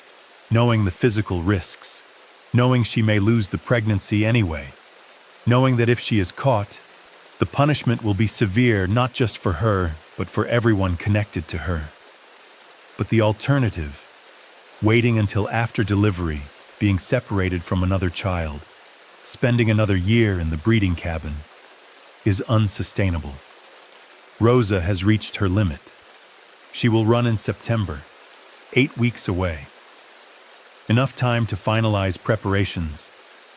[SPEAKER 1] knowing the physical risks, knowing she may lose the pregnancy anyway, knowing that if she is caught, the punishment will be severe not just for her, but for everyone connected to her. But the alternative, waiting until after delivery, being separated from another child, spending another year in the breeding cabin, is unsustainable. Rosa has reached her limit. She will run in September, 8 weeks away. Enough time to finalize preparations,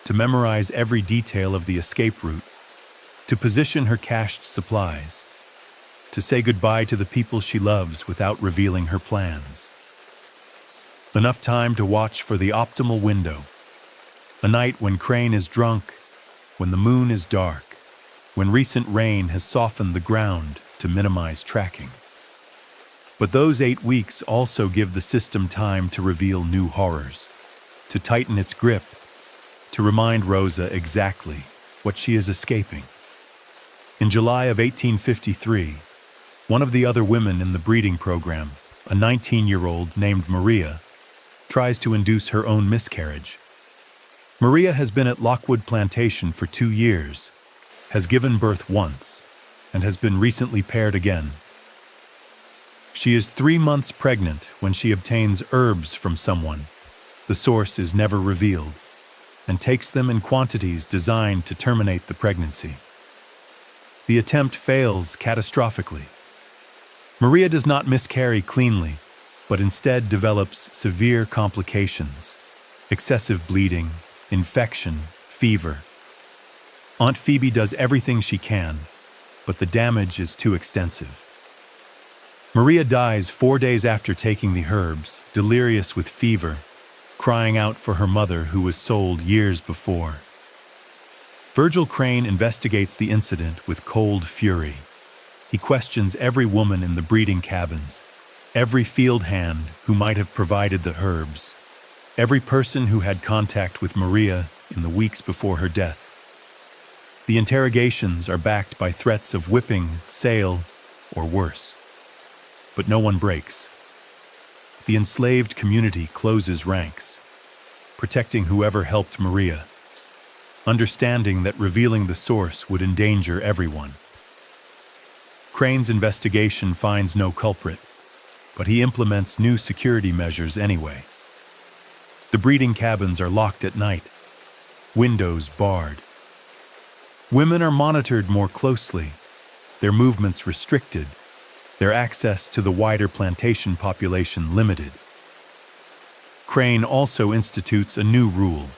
[SPEAKER 1] to memorize every detail of the escape route, to position her cached supplies, to say goodbye to the people she loves without revealing her plans. Enough time to watch for the optimal window, a night when Crane is drunk, when the moon is dark, when recent rain has softened the ground to minimize tracking. But those 8 weeks also give the system time to reveal new horrors, to tighten its grip, to remind Rosa exactly what she is escaping. In July of 1853, one of the other women in the breeding program, a 19-year-old named Maria, tries to induce her own miscarriage. Maria has been at Lockwood Plantation for 2 years, has given birth once, and has been recently paired again. She is 3 months pregnant when she obtains herbs from someone. The source is never revealed, and takes them in quantities designed to terminate the pregnancy. The attempt fails catastrophically. Maria does not miscarry cleanly, but instead develops severe complications: excessive bleeding, infection, fever. Aunt Phoebe does everything she can, but the damage is too extensive. Maria dies 4 days after taking the herbs, delirious with fever, crying out for her mother who was sold years before. Virgil Crane investigates the incident with cold fury. He questions every woman in the breeding cabins, every field hand who might have provided the herbs, every person who had contact with Maria in the weeks before her death. The interrogations are backed by threats of whipping, sale, or worse. But no one breaks. The enslaved community closes ranks, protecting whoever helped Maria, understanding that revealing the source would endanger everyone. Crane's investigation finds no culprit, but he implements new security measures anyway. The breeding cabins are locked at night, windows barred. Women are monitored more closely, their movements restricted, their access to the wider plantation population limited. Crane also institutes a new rule.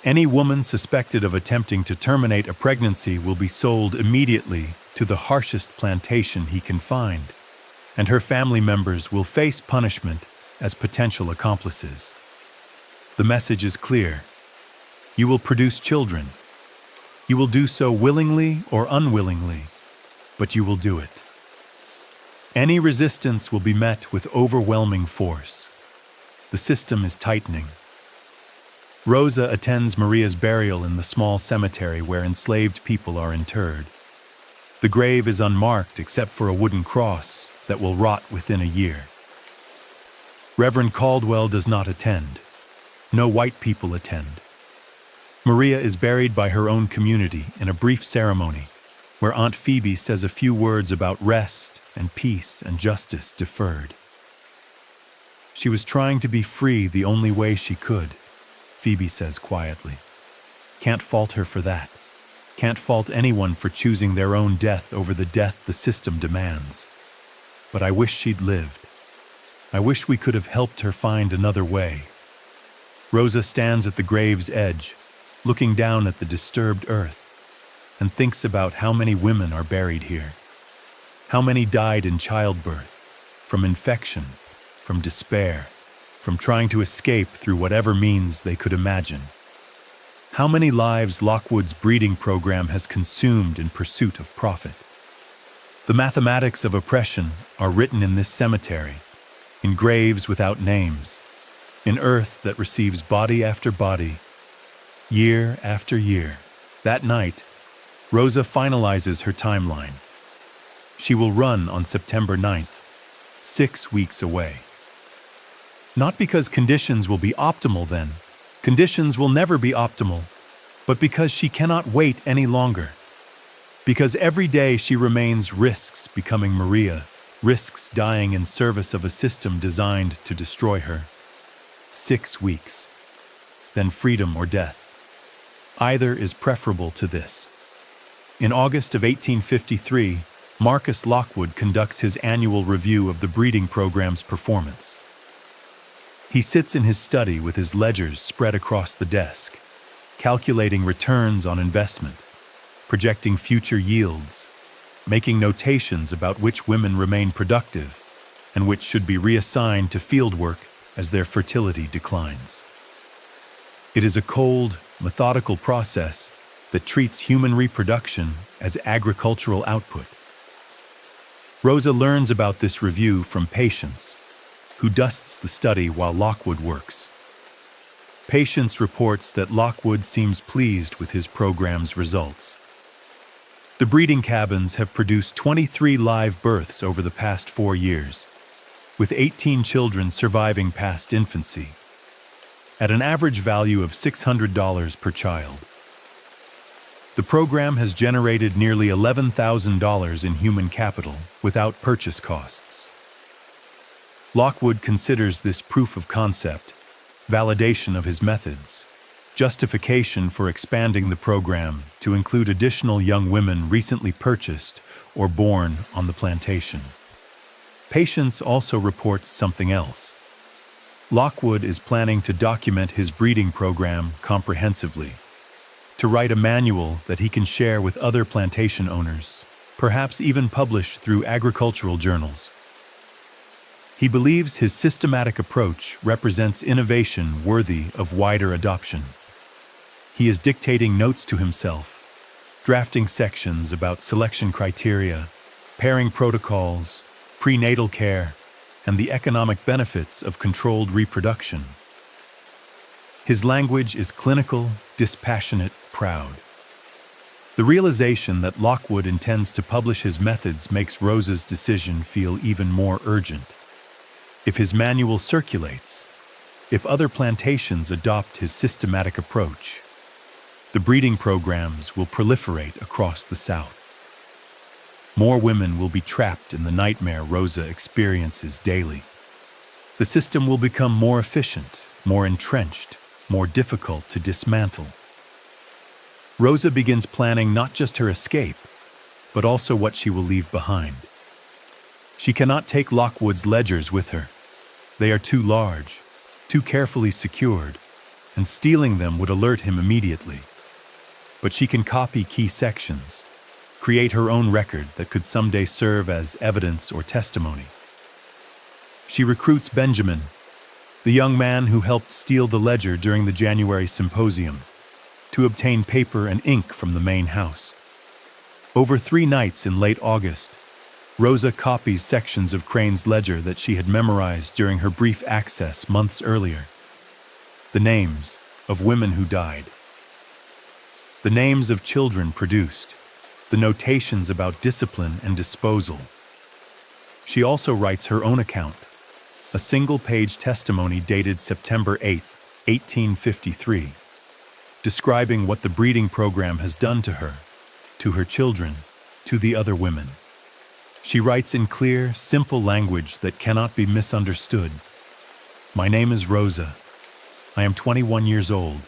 [SPEAKER 1] Any woman suspected of attempting to terminate a pregnancy will be sold immediately to the harshest plantation he can find, and her family members will face punishment as potential accomplices. The message is clear. You will produce children. You will do so willingly or unwillingly, but you will do it. Any resistance will be met with overwhelming force. The system is tightening. Rosa attends Maria's burial in the small cemetery where enslaved people are interred. The grave is unmarked except for a wooden cross that will rot within a year. Reverend Caldwell does not attend. No white people attend. Maria is buried by her own community in a brief ceremony where Aunt Phoebe says a few words about rest and peace and justice deferred. She was trying to be free the only way she could, Phoebe says quietly. Can't fault her for that. Can't fault anyone for choosing their own death over the death the system demands. But I wish she'd lived. I wish we could have helped her find another way. Rosa stands at the grave's edge, looking down at the disturbed earth, and thinks about how many women are buried here. How many died in childbirth, from infection, from despair, from trying to escape through whatever means they could imagine. How many lives Lockwood's breeding program has consumed in pursuit of profit. The mathematics of oppression are written in this cemetery, in graves without names, in earth that receives body after body, year after year. That night, Rosa finalizes her timeline. She will run on September 9th, 6 weeks away. Not because conditions will be optimal then. Conditions will never be optimal, but because she cannot wait any longer. Because every day she remains risks becoming Maria, risks dying in service of a system designed to destroy her. 6 weeks. Then freedom or death. Either is preferable to this. In August of 1853, Marcus Lockwood conducts his annual review of the breeding program's performance. He sits in his study with his ledgers spread across the desk, calculating returns on investment, projecting future yields, making notations about which women remain productive and which should be reassigned to fieldwork as their fertility declines. It is a cold, methodical process that treats human reproduction as agricultural output. Rosa learns about this review from Patience, who dusts the study while Lockwood works. Patience reports that Lockwood seems pleased with his program's results. The breeding cabins have produced 23 live births over the past 4 years. with 18 children surviving past infancy, at an average value of $600 per child. The program has generated nearly $11,000 in human capital without purchase costs. Lockwood considers this proof of concept, validation of his methods, justification for expanding the program to include additional young women recently purchased or born on the plantation. Patience also reports something else. Lockwood is planning to document his breeding program comprehensively, to write a manual that he can share with other plantation owners, perhaps even publish through agricultural journals. He believes his systematic approach represents innovation worthy of wider adoption. He is dictating notes to himself, drafting sections about selection criteria, pairing protocols, prenatal care, and the economic benefits of controlled reproduction. His language is clinical, dispassionate, proud. The realization that Lockwood intends to publish his methods makes Rosa's decision feel even more urgent. If his manual circulates, if other plantations adopt his systematic approach, the breeding programs will proliferate across the South. More women will be trapped in the nightmare Rosa experiences daily. The system will become more efficient, more entrenched, more difficult to dismantle. Rosa begins planning not just her escape, but also what she will leave behind. She cannot take Lockwood's ledgers with her. They are too large, too carefully secured, and stealing them would alert him immediately. But she can copy key sections, create her own record that could someday serve as evidence or testimony. She recruits Benjamin, the young man who helped steal the ledger during the January symposium, to obtain paper and ink from the main house. Over 3 nights in late August, Rosa copies sections of Crane's ledger that she had memorized during her brief access months earlier. The names of women who died, the names of children produced, the notations about discipline and disposal. She also writes her own account, a single-page testimony dated September 8, 1853, describing what the breeding program has done to her children, to the other women. She writes in clear, simple language that cannot be misunderstood. My name is Rosa. I am 21 years old.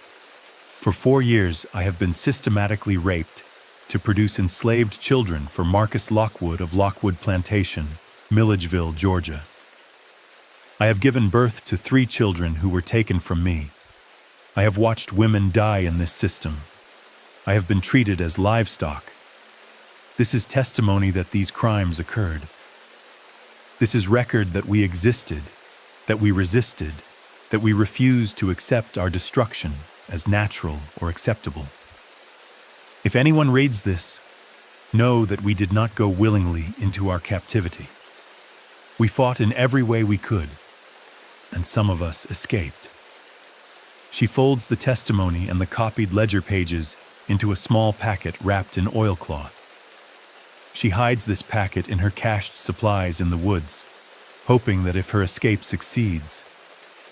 [SPEAKER 1] For 4 years, I have been systematically raped to produce enslaved children for Marcus Lockwood of Lockwood Plantation, Milledgeville, Georgia. I have given birth to 3 children who were taken from me. I have watched women die in this system. I have been treated as livestock. This is testimony that these crimes occurred. This is record that we existed, that we resisted, that we refused to accept our destruction as natural or acceptable. If anyone reads this, know that we did not go willingly into our captivity. We fought in every way we could, and some of us escaped. She folds the testimony and the copied ledger pages into a small packet wrapped in oilcloth. She hides this packet in her cached supplies in the woods, hoping that if her escape succeeds,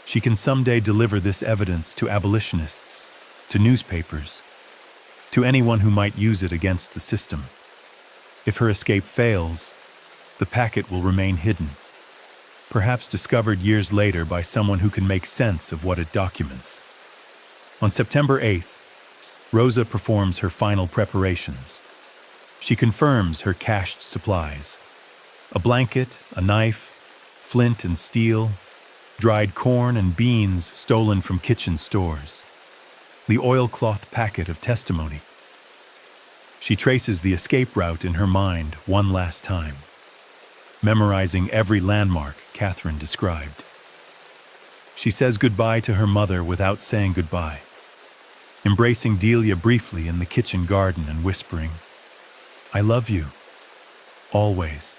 [SPEAKER 1] she can someday deliver this evidence to abolitionists, to newspapers, to anyone who might use it against the system. If her escape fails, the packet will remain hidden, perhaps discovered years later by someone who can make sense of what it documents. On September 8th, Rosa performs her final preparations. She confirms her cached supplies: a blanket, a knife, flint and steel, dried corn and beans stolen from kitchen stores, the oilcloth packet of testimony. She traces the escape route in her mind one last time, memorizing every landmark Catherine described. She says goodbye to her mother without saying goodbye, embracing Delia briefly in the kitchen garden and whispering, "I love you, always."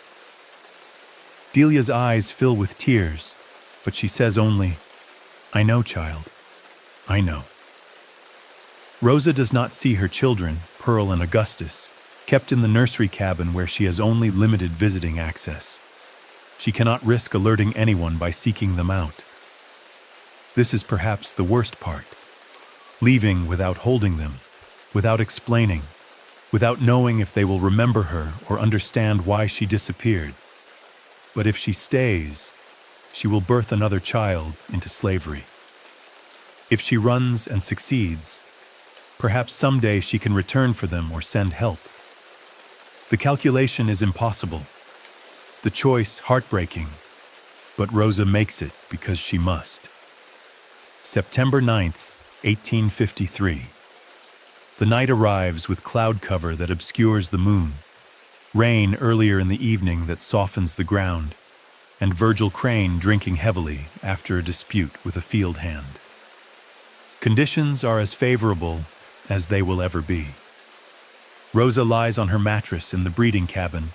[SPEAKER 1] Delia's eyes fill with tears, but she says only, "I know, child, I know." Rosa does not see her children, Pearl and Augustus, kept in the nursery cabin where she has only limited visiting access. She cannot risk alerting anyone by seeking them out. This is perhaps the worst part. Leaving without holding them, without explaining, without knowing if they will remember her or understand why she disappeared. But if she stays, she will birth another child into slavery. If she runs and succeeds, perhaps someday she can return for them or send help. The calculation is impossible, the choice heartbreaking, but Rosa makes it because she must. September 9th, 1853. The night arrives with cloud cover that obscures the moon, rain earlier in the evening that softens the ground, and Virgil Crane drinking heavily after a dispute with a field hand. Conditions are as favorable as they will ever be. Rosa lies on her mattress in the breeding cabin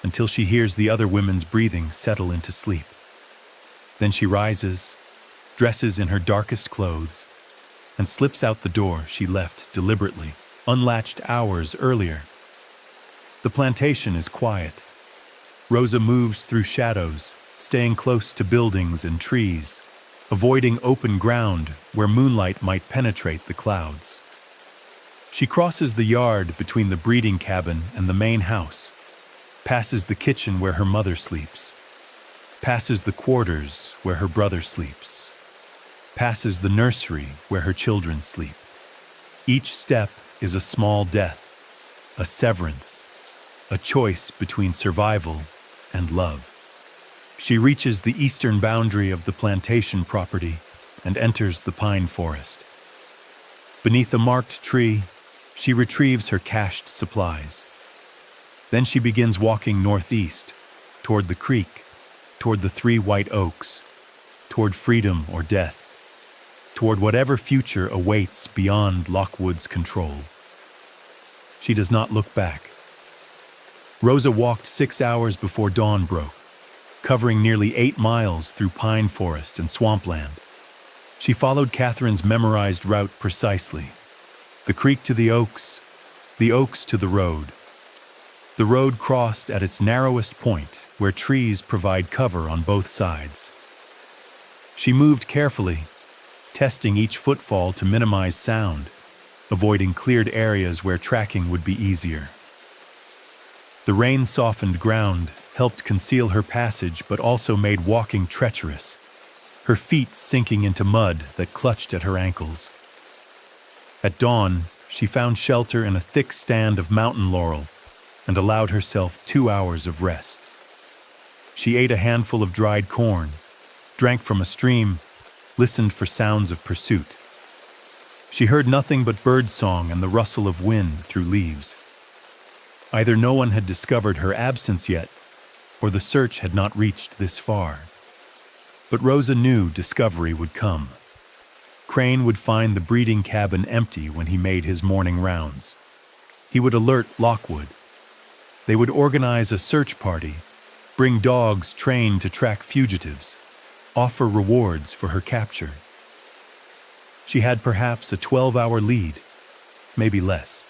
[SPEAKER 1] until she hears the other women's breathing settle into sleep. Then she rises, dresses in her darkest clothes, and slips out the door she left deliberately, unlatched hours earlier. The plantation is quiet. Rosa moves through shadows, staying close to buildings and trees, avoiding open ground where moonlight might penetrate the clouds. She crosses the yard between the breeding cabin and the main house, passes the kitchen where her mother sleeps, passes the quarters where her brother sleeps, passes the nursery where her children sleep. Each step is a small death, a severance, a choice between survival and love. She reaches the eastern boundary of the plantation property and enters the pine forest. Beneath a marked tree, she retrieves her cached supplies. Then she begins walking northeast, toward the creek, toward the 3 white oaks, toward freedom or death, toward whatever future awaits beyond Lockwood's control. She does not look back. Rosa walked 6 hours before dawn broke, covering nearly 8 miles through pine forest and swampland. She followed Catherine's memorized route precisely. The creek to the oaks to the road. The road crossed at its narrowest point, where trees provide cover on both sides. She moved carefully, testing each footfall to minimize sound, avoiding cleared areas where tracking would be easier. The rain-softened ground helped conceal her passage but also made walking treacherous, her feet sinking into mud that clutched at her ankles. At dawn, she found shelter in a thick stand of mountain laurel and allowed herself 2 hours of rest. She ate a handful of dried corn, drank from a stream, listened for sounds of pursuit. She heard nothing but birdsong and the rustle of wind through leaves. Either no one had discovered her absence yet, or the search had not reached this far. But Rosa knew discovery would come. Crane would find the breeding cabin empty when he made his morning rounds. He would alert Lockwood. They would organize a search party, bring dogs trained to track fugitives, offer rewards for her capture. She had perhaps a 12-hour lead, maybe less.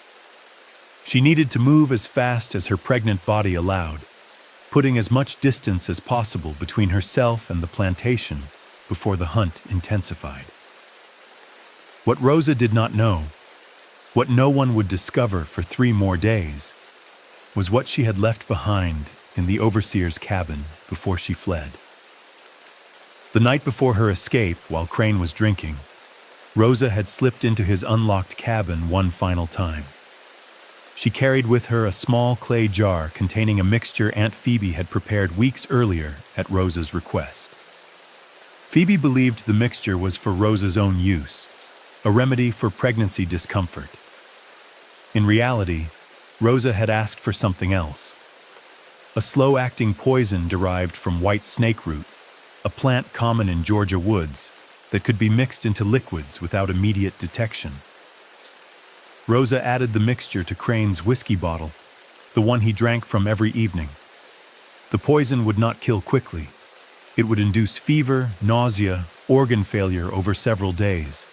[SPEAKER 1] She needed to move as fast as her pregnant body allowed, putting as much distance as possible between herself and the plantation before the hunt intensified. What Rosa did not know, what no one would discover for 3 more days, was what she had left behind in the overseer's cabin before she fled. The night before her escape, while Crane was drinking, Rosa had slipped into his unlocked cabin one final time. She carried with her a small clay jar containing a mixture Aunt Phoebe had prepared weeks earlier at Rosa's request. Phoebe believed the mixture was for Rosa's own use, a remedy for pregnancy discomfort. In reality, Rosa had asked for something else. A slow-acting poison derived from white snake root, a plant common in Georgia woods that could be mixed into liquids without immediate detection. Rosa added the mixture to Crane's whiskey bottle, the one he drank from every evening. The poison would not kill quickly. It would induce fever, nausea, organ failure over several days,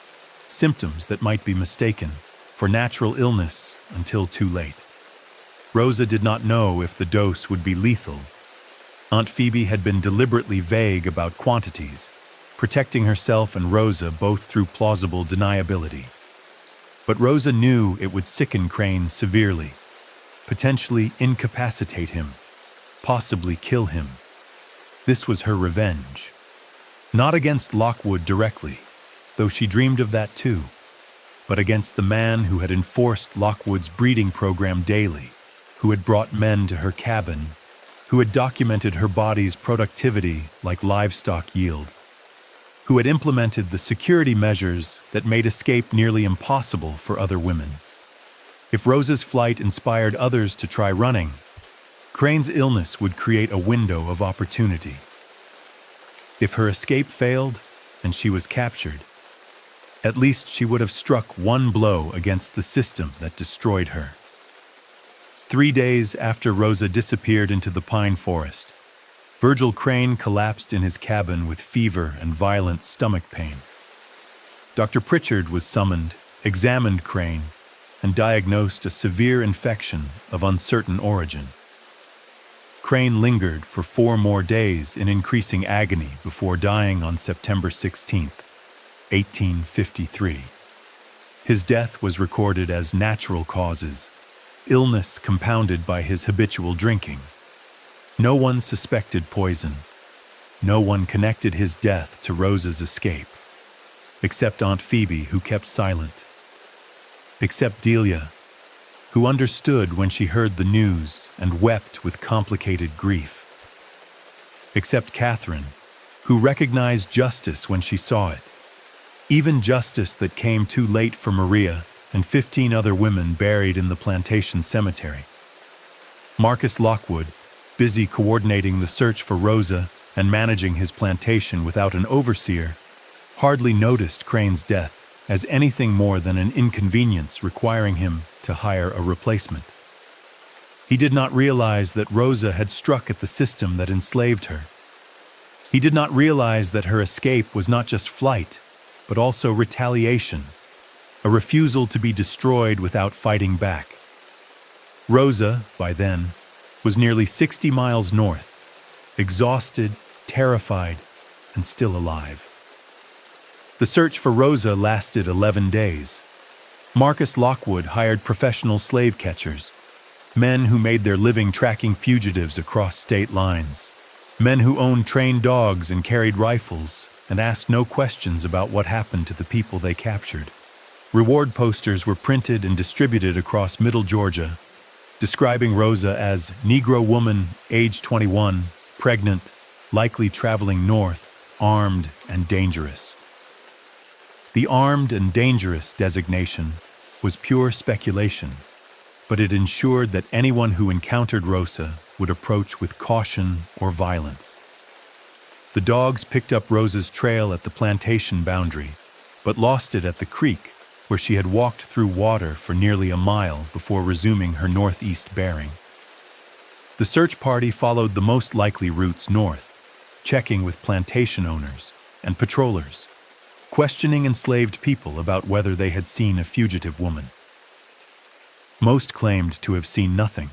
[SPEAKER 1] symptoms that might be mistaken for natural illness until too late. Rosa did not know if the dose would be lethal, Aunt Phoebe had been deliberately vague about quantities, protecting herself and Rosa both through plausible deniability. But Rosa knew it would sicken Crane severely, potentially incapacitate him, possibly kill him. This was her revenge. Not against Lockwood directly, though she dreamed of that too, but against the man who had enforced Lockwood's breeding program daily, who had brought men to her cabin, who had documented her body's productivity like livestock yield, who had implemented the security measures that made escape nearly impossible for other women. If Rosa's flight inspired others to try running, Crane's illness would create a window of opportunity. If her escape failed and she was captured, at least she would have struck one blow against the system that destroyed her. 3 days after Rosa disappeared into the pine forest, Virgil Crane collapsed in his cabin with fever and violent stomach pain. Dr. Pritchard was summoned, examined Crane, and diagnosed a severe infection of uncertain origin. Crane lingered for 4 more days in increasing agony before dying on September 16, 1853. His death was recorded as natural causes, illness compounded by his habitual drinking. No one suspected poison. No one connected his death to Rosa's escape, except Aunt Phoebe, who kept silent. Except Delia, who understood when she heard the news and wept with complicated grief. Except Catherine, who recognized justice when she saw it, even justice that came too late for Maria and 15 other women buried in the plantation cemetery. Marcus Lockwood, busy coordinating the search for Rosa and managing his plantation without an overseer, hardly noticed Crane's death as anything more than an inconvenience requiring him to hire a replacement. He did not realize that Rosa had struck at the system that enslaved her. He did not realize that her escape was not just flight, but also retaliation, a refusal to be destroyed without fighting back. Rosa, by then, was nearly 60 miles north, exhausted, terrified, and still alive. The search for Rosa lasted 11 days. Marcus Lockwood hired professional slave catchers, men who made their living tracking fugitives across state lines, men who owned trained dogs and carried rifles and asked no questions about what happened to the people they captured. Reward posters were printed and distributed across Middle Georgia, describing Rosa as Negro woman, age 21, pregnant, likely traveling north, armed and dangerous. The armed and dangerous designation was pure speculation, but it ensured that anyone who encountered Rosa would approach with caution or violence. The dogs picked up Rosa's trail at the plantation boundary, but lost it at the creek, where she had walked through water for nearly a mile before resuming her northeast bearing. The search party followed the most likely routes north, checking with plantation owners and patrollers, questioning enslaved people about whether they had seen a fugitive woman. Most claimed to have seen nothing.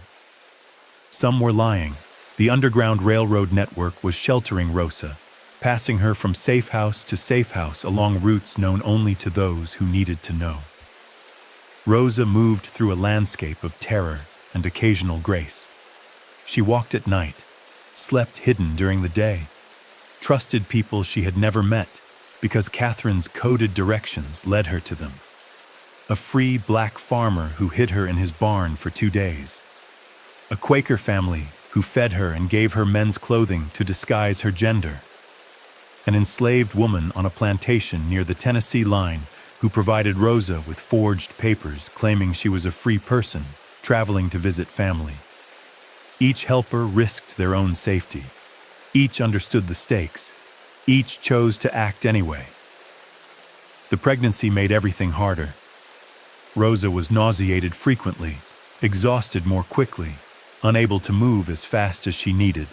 [SPEAKER 1] Some were lying. The Underground Railroad network was sheltering Rosa, passing her from safe house to safe house along routes known only to those who needed to know. Rosa moved through a landscape of terror and occasional grace. She walked at night, slept hidden during the day, trusted people she had never met because Catherine's coded directions led her to them. A free black farmer who hid her in his barn for 2 days. A Quaker family who fed her and gave her men's clothing to disguise her gender. An enslaved woman on a plantation near the Tennessee line who provided Rosa with forged papers claiming she was a free person traveling to visit family. Each helper risked their own safety. Each understood the stakes. Each chose to act anyway. The pregnancy made everything harder. Rosa was nauseated frequently, exhausted more quickly, unable to move as fast as she needed.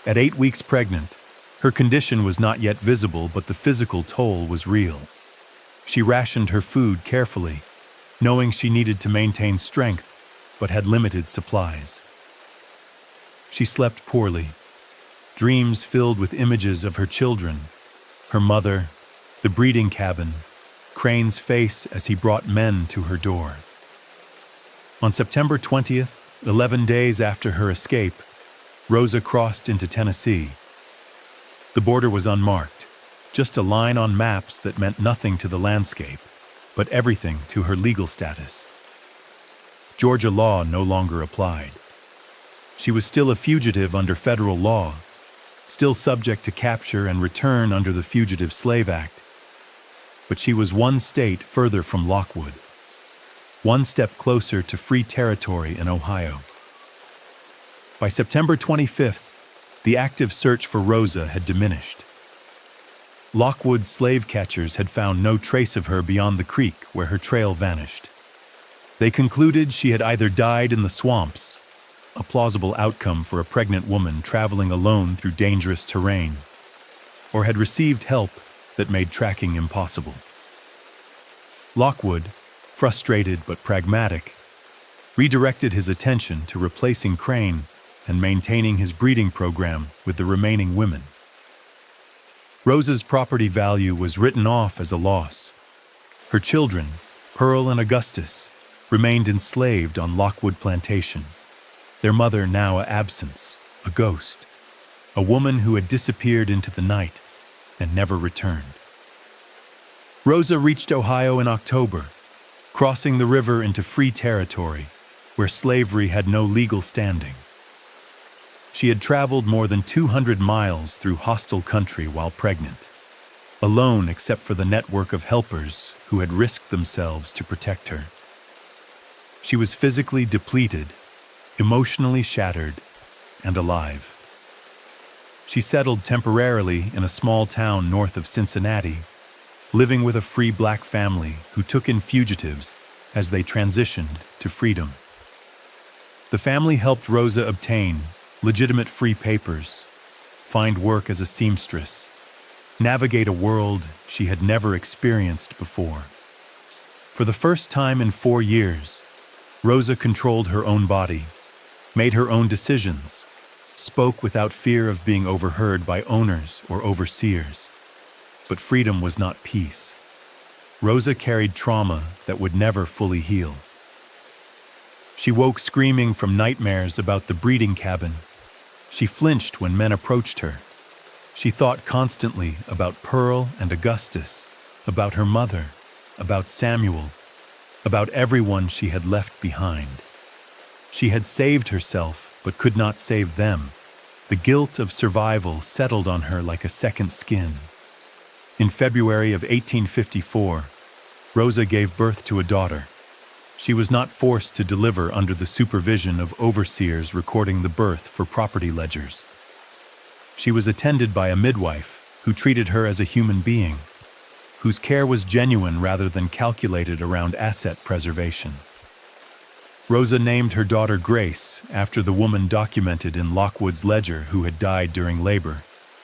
[SPEAKER 1] At 8 weeks pregnant, her condition was not yet visible, but the physical toll was real. She rationed her food carefully, knowing she needed to maintain strength, but had limited supplies. She slept poorly, dreams filled with images of her children, her mother, the breeding cabin, Crane's face as he brought men to her door. On September 20th, 11 days after her escape, Rosa crossed into Tennessee. The border was unmarked, just a line on maps that meant nothing to the landscape, but everything to her legal status. Georgia law no longer applied. She was still a fugitive under federal law, still subject to capture and return under the Fugitive Slave Act. But she was one state further from Lockwood, one step closer to free territory in Ohio. By September 25th, the active search for Rosa had diminished. Lockwood's slave catchers had found no trace of her beyond the creek where her trail vanished. They concluded she had either died in the swamps, a plausible outcome for a pregnant woman traveling alone through dangerous terrain, or had received help that made tracking impossible. Lockwood, frustrated but pragmatic, redirected his attention to replacing Crane and maintaining his breeding program with the remaining women. Rosa's property value was written off as a loss. Her children, Pearl and Augustus, remained enslaved on Lockwood Plantation, their mother now a absence, a ghost, a woman who had disappeared into the night and never returned. Rosa reached Ohio in October, crossing the river into free territory where slavery had no legal standing. She had traveled more than 200 miles through hostile country while pregnant, alone except for the network of helpers who had risked themselves to protect her. She was physically depleted, emotionally shattered, and alive. She settled temporarily in a small town north of Cincinnati, living with a free black family who took in fugitives as they transitioned to freedom. The family helped Rosa obtain legitimate free papers, find work as a seamstress, navigate a world she had never experienced before. For the first time in 4 years, Rosa controlled her own body, made her own decisions, spoke without fear of being overheard by owners or overseers. But freedom was not peace. Rosa carried trauma that would never fully heal. She woke screaming from nightmares about the breeding cabin. She flinched when men approached her. She thought constantly about Pearl and Augustus, about her mother, about Samuel, about everyone she had left behind. She had saved herself, but could not save them. The guilt of survival settled on her like a second skin. In February of 1854, Rosa gave birth to a daughter. She was not forced to deliver under the supervision of overseers recording the birth for property ledgers. She was attended by a midwife who treated her as a human being, whose care was genuine rather than calculated around asset preservation. Rosa named her daughter Grace after the woman documented in Lockwood's ledger who had died during labor,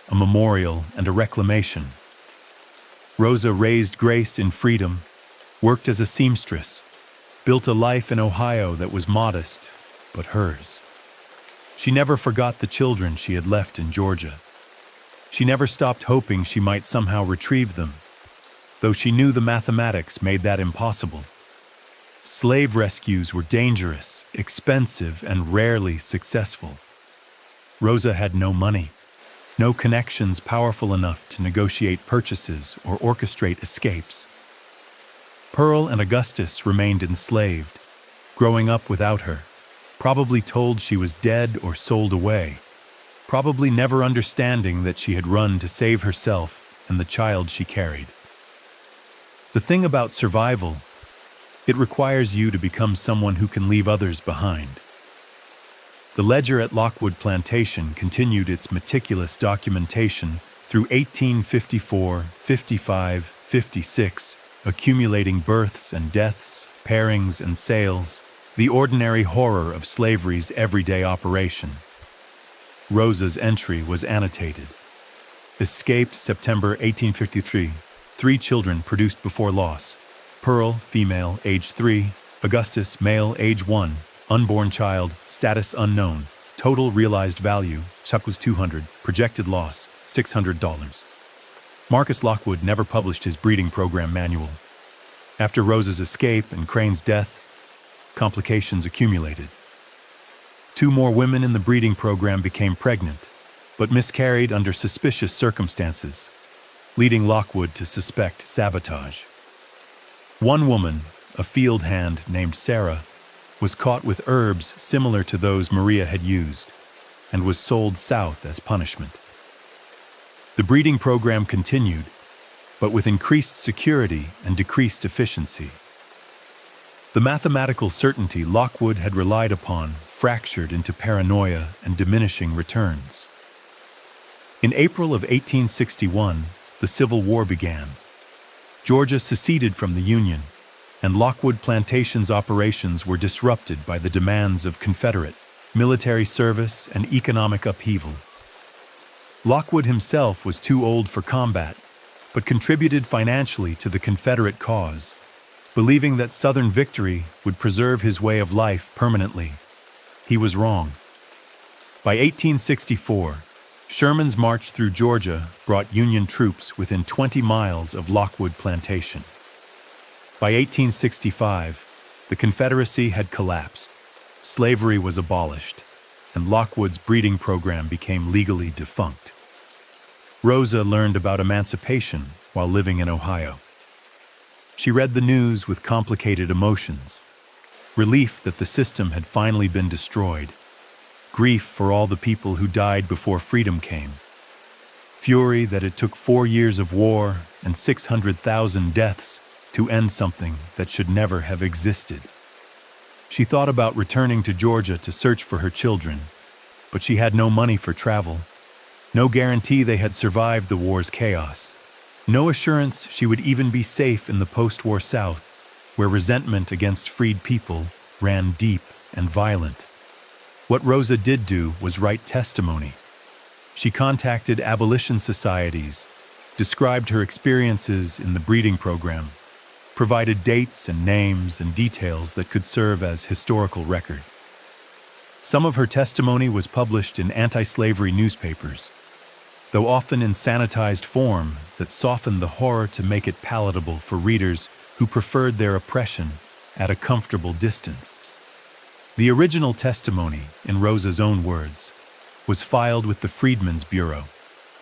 [SPEAKER 1] a memorial and a reclamation. Rosa raised Grace in freedom, worked as a seamstress, built a life in Ohio that was modest, but hers. She never forgot the children she had left in Georgia. She never stopped hoping she might somehow retrieve them, though she knew the mathematics made that impossible. Slave rescues were dangerous, expensive, and rarely successful. Rosa had no money, no connections powerful enough to negotiate purchases or orchestrate escapes. Pearl and Augustus remained enslaved, growing up without her, probably told she was dead or sold away, probably never understanding that she had run to save herself and the child she carried. The thing about survival, it requires you to become someone who can leave others behind. The ledger at Lockwood Plantation continued its meticulous documentation through 1854, 55, 56, accumulating births and deaths, pairings and sales, the ordinary horror of slavery's everyday operation. Rosa's entry was annotated. Escaped September 1853, 3 children produced before loss. Pearl, female, age 3, Augustus, male, age 1, unborn child, status unknown, Total realized value, Chuck was $200, projected loss, $600. Marcus Lockwood never published his breeding program manual. After Rosa's escape and Crane's death, complications accumulated. 2 more women in the breeding program became pregnant, but miscarried under suspicious circumstances, leading Lockwood to suspect sabotage. One woman, a field hand named Sarah, was caught with herbs similar to those Maria had used and was sold south as punishment. The breeding program continued, but with increased security and decreased efficiency. The mathematical certainty Lockwood had relied upon fractured into paranoia and diminishing returns. In April of 1861, the Civil War began. Georgia seceded from the Union, and Lockwood Plantation's operations were disrupted by the demands of Confederate military service and economic upheaval. Lockwood himself was too old for combat, but contributed financially to the Confederate cause, believing that Southern victory would preserve his way of life permanently. He was wrong. By 1864, Sherman's march through Georgia brought Union troops within 20 miles of Lockwood Plantation. By 1865, the Confederacy had collapsed, slavery was abolished, and Lockwood's breeding program became legally defunct. Rosa learned about emancipation while living in Ohio. She read the news with complicated emotions: relief that the system had finally been destroyed, grief for all the people who died before freedom came, fury that it took 4 years of war and 600,000 deaths to end something that should never have existed. She thought about returning to Georgia to search for her children, but she had no money for travel, no guarantee they had survived the war's chaos, no assurance she would even be safe in the post-war South, where resentment against freed people ran deep and violent. What Rosa did do was write testimony. She contacted abolition societies, described her experiences in the breeding program, provided dates and names and details that could serve as historical record. Some of her testimony was published in anti-slavery newspapers, though often in sanitized form that softened the horror to make it palatable for readers who preferred their oppression at a comfortable distance. The original testimony, in Rosa's own words, was filed with the Freedmen's Bureau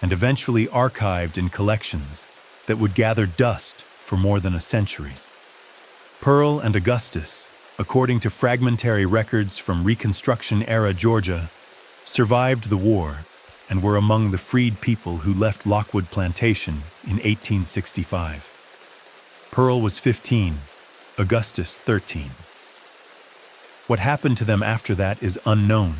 [SPEAKER 1] and eventually archived in collections that would gather dust for more than a century. Pearl and Augustus, according to fragmentary records from Reconstruction-era Georgia, survived the war and were among the freed people who left Lockwood Plantation in 1865. Pearl was 15, Augustus 13. What happened to them after that is unknown.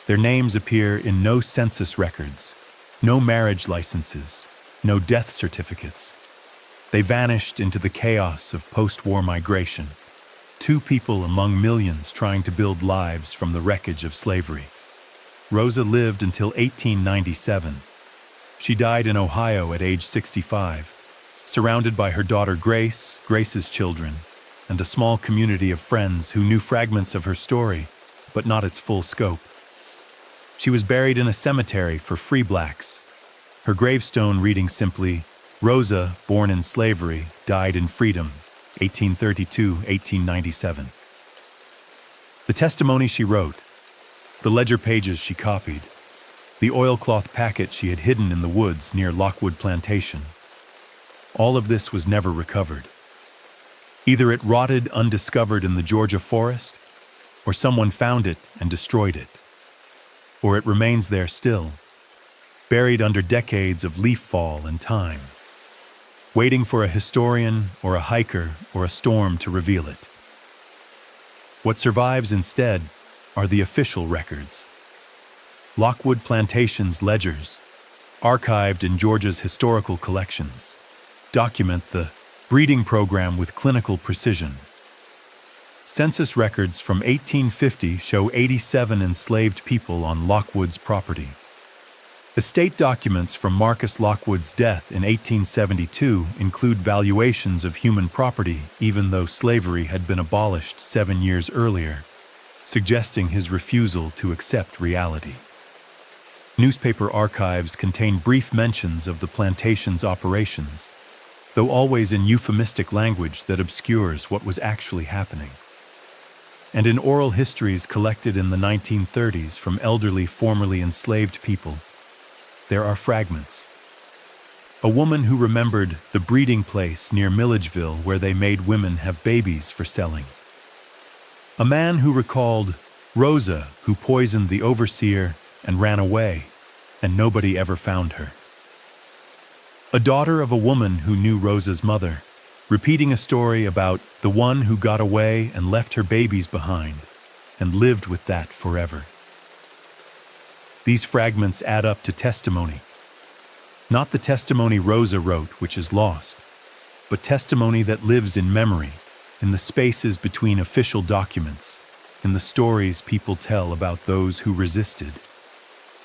[SPEAKER 1] Their names appear in no census records, no marriage licenses, no death certificates. They vanished into the chaos of post-war migration, 2 people among millions trying to build lives from the wreckage of slavery. Rosa lived until 1897. She died in Ohio at age 65, surrounded by her daughter Grace, Grace's children, and a small community of friends who knew fragments of her story, but not its full scope. She was buried in a cemetery for free blacks, her gravestone reading simply, "Rosa, born in slavery, died in freedom, 1832-1897. The testimony she wrote, the ledger pages she copied, the oilcloth packet she had hidden in the woods near Lockwood Plantation, all of this was never recovered. Either it rotted undiscovered in the Georgia forest, or someone found it and destroyed it. Or it remains there still, buried under decades of leaf fall and time, waiting for a historian or a hiker or a storm to reveal it. What survives instead are the official records. Lockwood Plantation's ledgers, archived in Georgia's historical collections, document the breeding program with clinical precision. Census records from 1850 show 87 enslaved people on Lockwood's property. Estate documents from Marcus Lockwood's death in 1872 include valuations of human property even though slavery had been abolished 7 years earlier. suggesting his refusal to accept reality. Newspaper archives contain brief mentions of the plantation's operations, though always in euphemistic language that obscures what was actually happening. And in oral histories collected in the 1930s from elderly formerly enslaved people, there are fragments. A woman who remembered the breeding place near Milledgeville where they made women have babies for selling. A man who recalled Rosa, who poisoned the overseer and ran away, and nobody ever found her. A daughter of a woman who knew Rosa's mother, repeating a story about the one who got away and left her babies behind and lived with that forever. These fragments add up to testimony. Not the testimony Rosa wrote, which is lost, but testimony that lives in memory, in the spaces between official documents, in the stories people tell about those who resisted.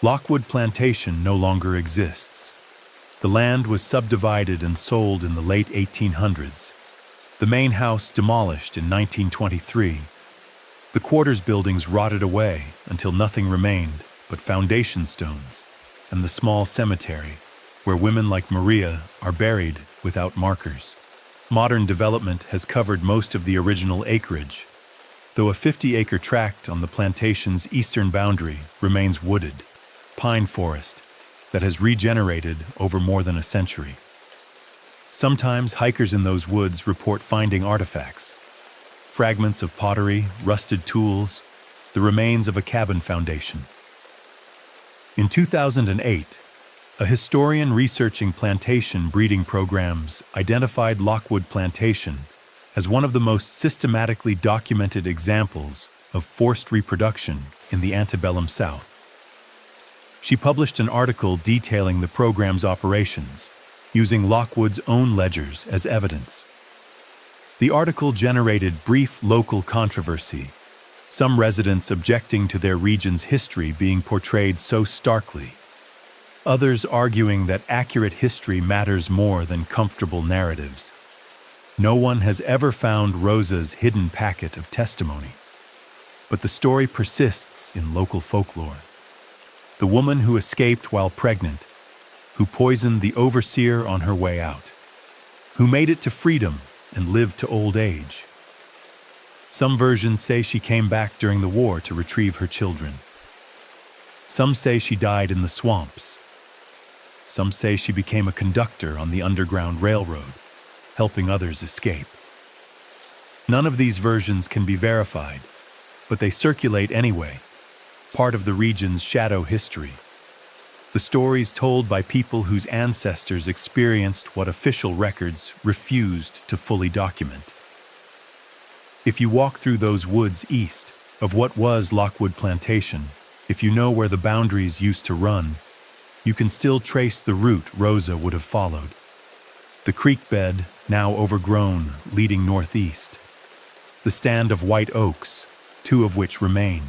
[SPEAKER 1] Lockwood Plantation no longer exists. The land was subdivided and sold in the late 1800s. The main house demolished in 1923. The quarters buildings rotted away until nothing remained but foundation stones and the small cemetery where women like Maria are buried without markers. Modern development has covered most of the original acreage, though a 50-acre tract on the plantation's eastern boundary remains wooded, pine forest that has regenerated over more than a century. Sometimes hikers in those woods report finding artifacts, fragments of pottery, rusted tools, the remains of a cabin foundation. In 2008, a historian researching plantation breeding programs identified Lockwood Plantation as one of the most systematically documented examples of forced reproduction in the antebellum South. She published an article detailing the program's operations, using Lockwood's own ledgers as evidence. The article generated brief local controversy, some residents objecting to their region's history being portrayed so starkly, others arguing that accurate history matters more than comfortable narratives. No one has ever found Rosa's hidden packet of testimony, but the story persists in local folklore. The woman who escaped while pregnant, who poisoned the overseer on her way out, who made it to freedom and lived to old age. Some versions say she came back during the war to retrieve her children. Some say she died in the swamps. Some say she became a conductor on the Underground Railroad, helping others escape. None of these versions can be verified, but they circulate anyway, part of the region's shadow history. The stories told by people whose ancestors experienced what official records refused to fully document. If you walk through those woods east of what was Lockwood Plantation, if you know where the boundaries used to run, you can still trace the route Rosa would have followed. The creek bed, now overgrown, leading northeast. The stand of white oaks, 2 of which remain.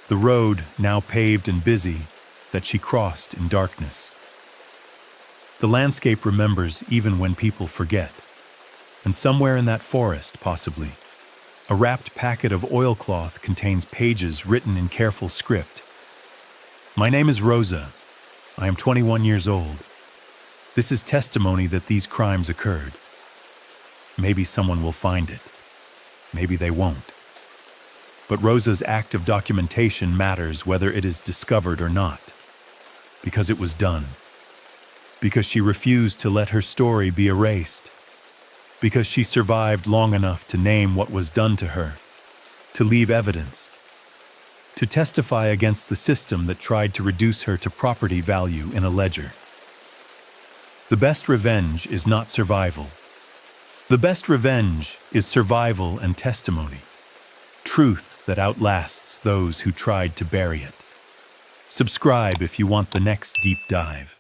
[SPEAKER 1] The road, now paved and busy, that she crossed in darkness. The landscape remembers even when people forget. And somewhere in that forest, possibly, a wrapped packet of oilcloth contains pages written in careful script. My name is Rosa. I am 21 years old. This is testimony that these crimes occurred. Maybe someone will find it. Maybe they won't. But Rosa's act of documentation matters whether it is discovered or not. Because it was done. Because she refused to let her story be erased. Because she survived long enough to name what was done to her, to leave evidence, to testify against the system that tried to reduce her to property value in a ledger. The best revenge is not survival. The best revenge is survival and testimony, truth that outlasts those who tried to bury it. Subscribe if you want the next deep dive.